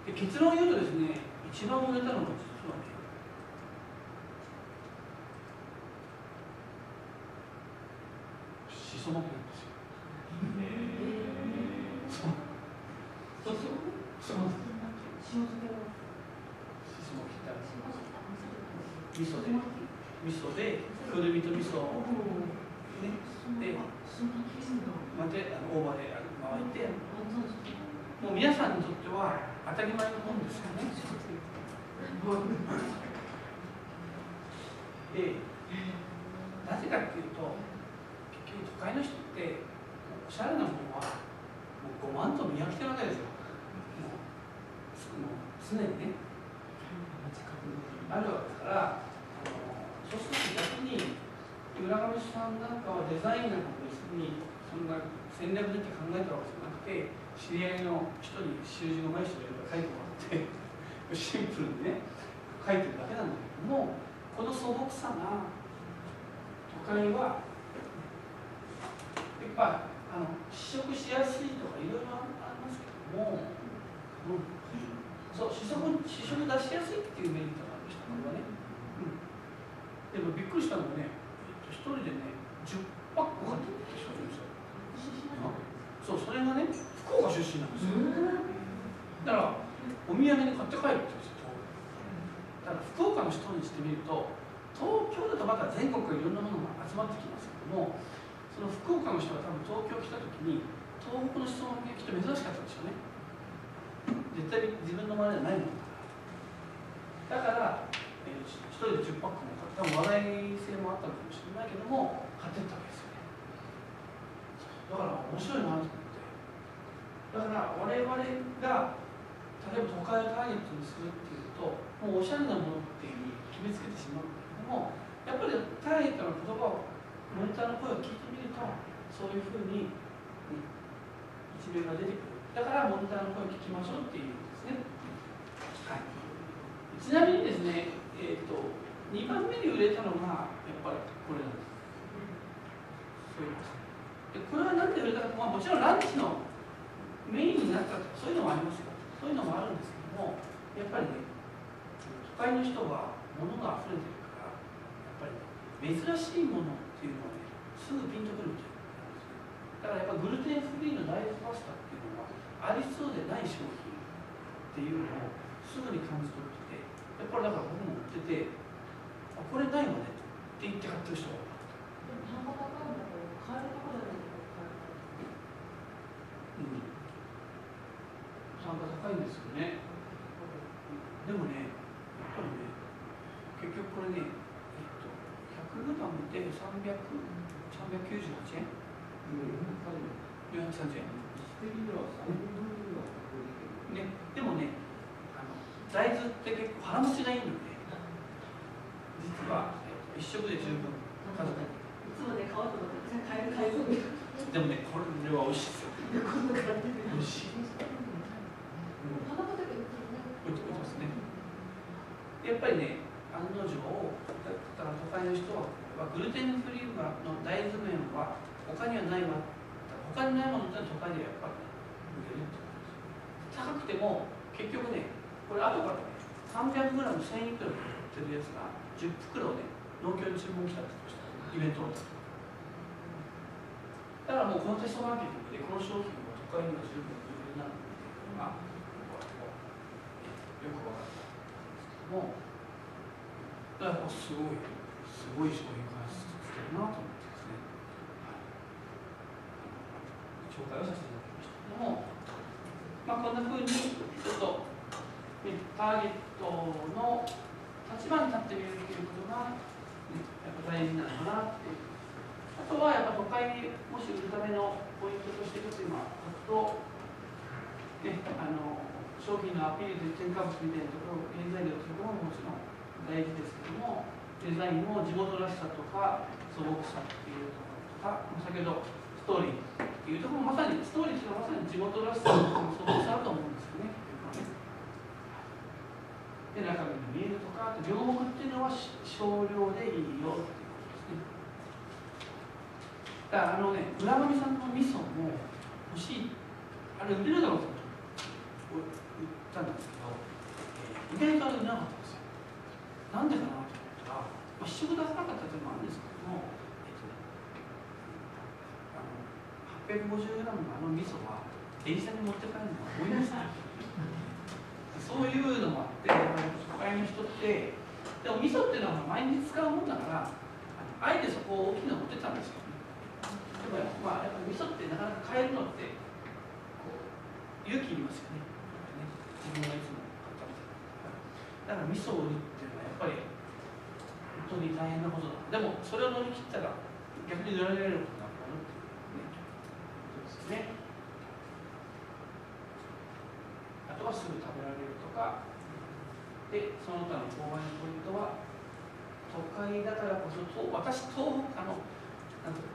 で結論を言うとですね、一番売れたのが実はね、しそ巻きなんですよ。そうそうそう塩漬けのしそ巻きって味噌でくるみと味噌をね、でまで大葉で巻いて、もう皆さんにとっては当たり前のもんですよね。で、なぜかっていうと、結局都会の人っておしゃれなものはもう5万と見飽きてるわけですよ。もう常にねあるわけだから、そうすると逆に村上さんなんかはデザインなんかも別にそんな戦略的に考えたわけじゃなくて、知り合いの人に習字の上手い人がいるから書いてもらってシンプルにね書いてるだけなんだけども、この素朴さが都会はやっぱ試食しやすいとかいろいろありますけども、そう試食出しやすいっていうメリットがある人これはね、でもびっくりしたのはね、一人でね10パック買ってきた人がいるんですよ。そう、それがね福岡出身なんですよ。だからお土産に買って帰るって言うんですよ。だから福岡の人にしてみると、東京だとまた全国いろんなものが集まってきますけども、その福岡の人が多分東京来た時に東北の人のきっと珍しかったんですよね。絶対自分の周りではないものだから。だから、一人で10パックも買った、話題性もあったのかもしれないけども買ってったわけですよね。だから面白いなと思って、だから我々が例えば都会をターゲットにするっていうと、もうおしゃれなものっていうふうに決めつけてしまうんだけども、やっぱりターゲットの言葉をモニターの声を聞いてみると、そういうふうに一面が出てくる。だからモニターの声を聞きましょうっていうんですね。はい、ちなみにですね、2番目に売れたのがやっぱりこれなんです。そういうことで、これは何で売れたかと、もちろんランチのメインになったとかそういうのもありますよ。そういうのもあるんですけども、やっぱりね、都会の人は物が溢れてるから、やっぱり、珍しいものっていうのはね、すぐピンとくるみたいな。だからやっぱグルテンフリーの大豆パスタっていうのはありそうでない商品っていうのをすぐに感じ取ってて、やっぱりだから僕も売ってて、あ、これないわねって言って買ってる人が多かった。単価高いんですよね。でもね、やっぱりね、結局これね、100グラムで398円、430円。ね、でもね、大豆って結構腹持ちがいいので、実は一食で十分家族。いつもね、買おうと思って買える。でもね、これは美味しいですよ。美味しい。売ってますね。やっぱりね、案の定、だから都会の人はグルテンフリーの大豆麺は他にはないわ。他にないものって都会ではやっぱり売れるってことです。高くても結局ね、これ後からね、300g 1000いくらで売ってるやつが10袋で農協に注文来たって言ってました。イベントの時。だからもうこのテストマーケティングでこの商品は都会には十分売れるなっていうのがよく分かったんですけども、だからすごい商品開発してるなと思ってですね、紹介をさせていただきましたけども、こんなふうにちょっとターゲットの立場に立ってみるということが、やっぱ大事なのかなっていう。あとはやっぱ都会にもし売るためのポイントとして一つ今書くと、商品のアピールで添加物みたいなところ、原材料というのももちろん大事ですけども、デザインも地元らしさとか素朴さっていうところとか、先ほどストーリーっていうところもまさにストーリーというのはまさに地元らしさとか素朴さだと思うんですよね。で、中身が見えるとか、両目っていうのは少量でいいよっていうことですね。だから村上さんの味噌も欲しい、あれ売れるだろうと売ったんですけど、意外と売れなかったんですよ。なんでかなと思ったら、試食出さなかったっていうのもあるんですけども、850g の味噌は電車に持って帰るのは思いません。そういうのもあって、都会の人って、でも味噌っていうのは毎日使うもんだから、あえてそこを大きいの持ってったんですよね。でもやっぱ味噌ってなかなか変えるのって勇気いりますよね。自分がいつも買ったみたいな。だから味噌を売るっていうのはやっぱり本当に大変なことだ。でもそれを乗り切ったら逆に乗りられることがあるっていうね。あとはすぐ食べられるとか。で、その他の購買のポイントは都会だからこそ、私東北なんて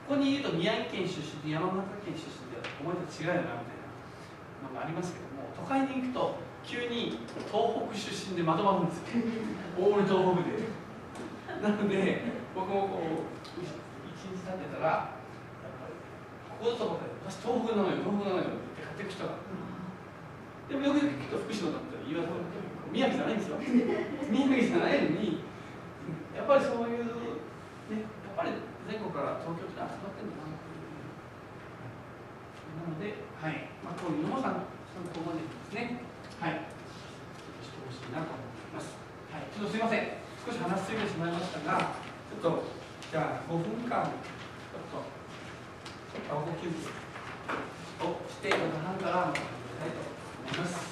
ここに言うと宮城県出身で山形県出身でお前と違うよなみたいなのがありますけども、都会に行くと急に東北出身でまとまるんですよ。大森東北で。なので僕もこう一日経ってたらやっぱりここぞとばかり私東北なのよ東北なのよって買っていく人が。でもよく聞くと福島だったら言われて宮城じゃないんですよ。宮城じゃないのにやっぱりそういうね、やっぱり全国から東京って集まってるんだなというなので、はい、こういうのも参考までですね、はい、してほしいなと思います。はい、ちょっとすいません、少し話しすぎてしまいましたが、ちょっとじゃあ5分間ちょっと青呼吸をしてまた半から始めたいと思います。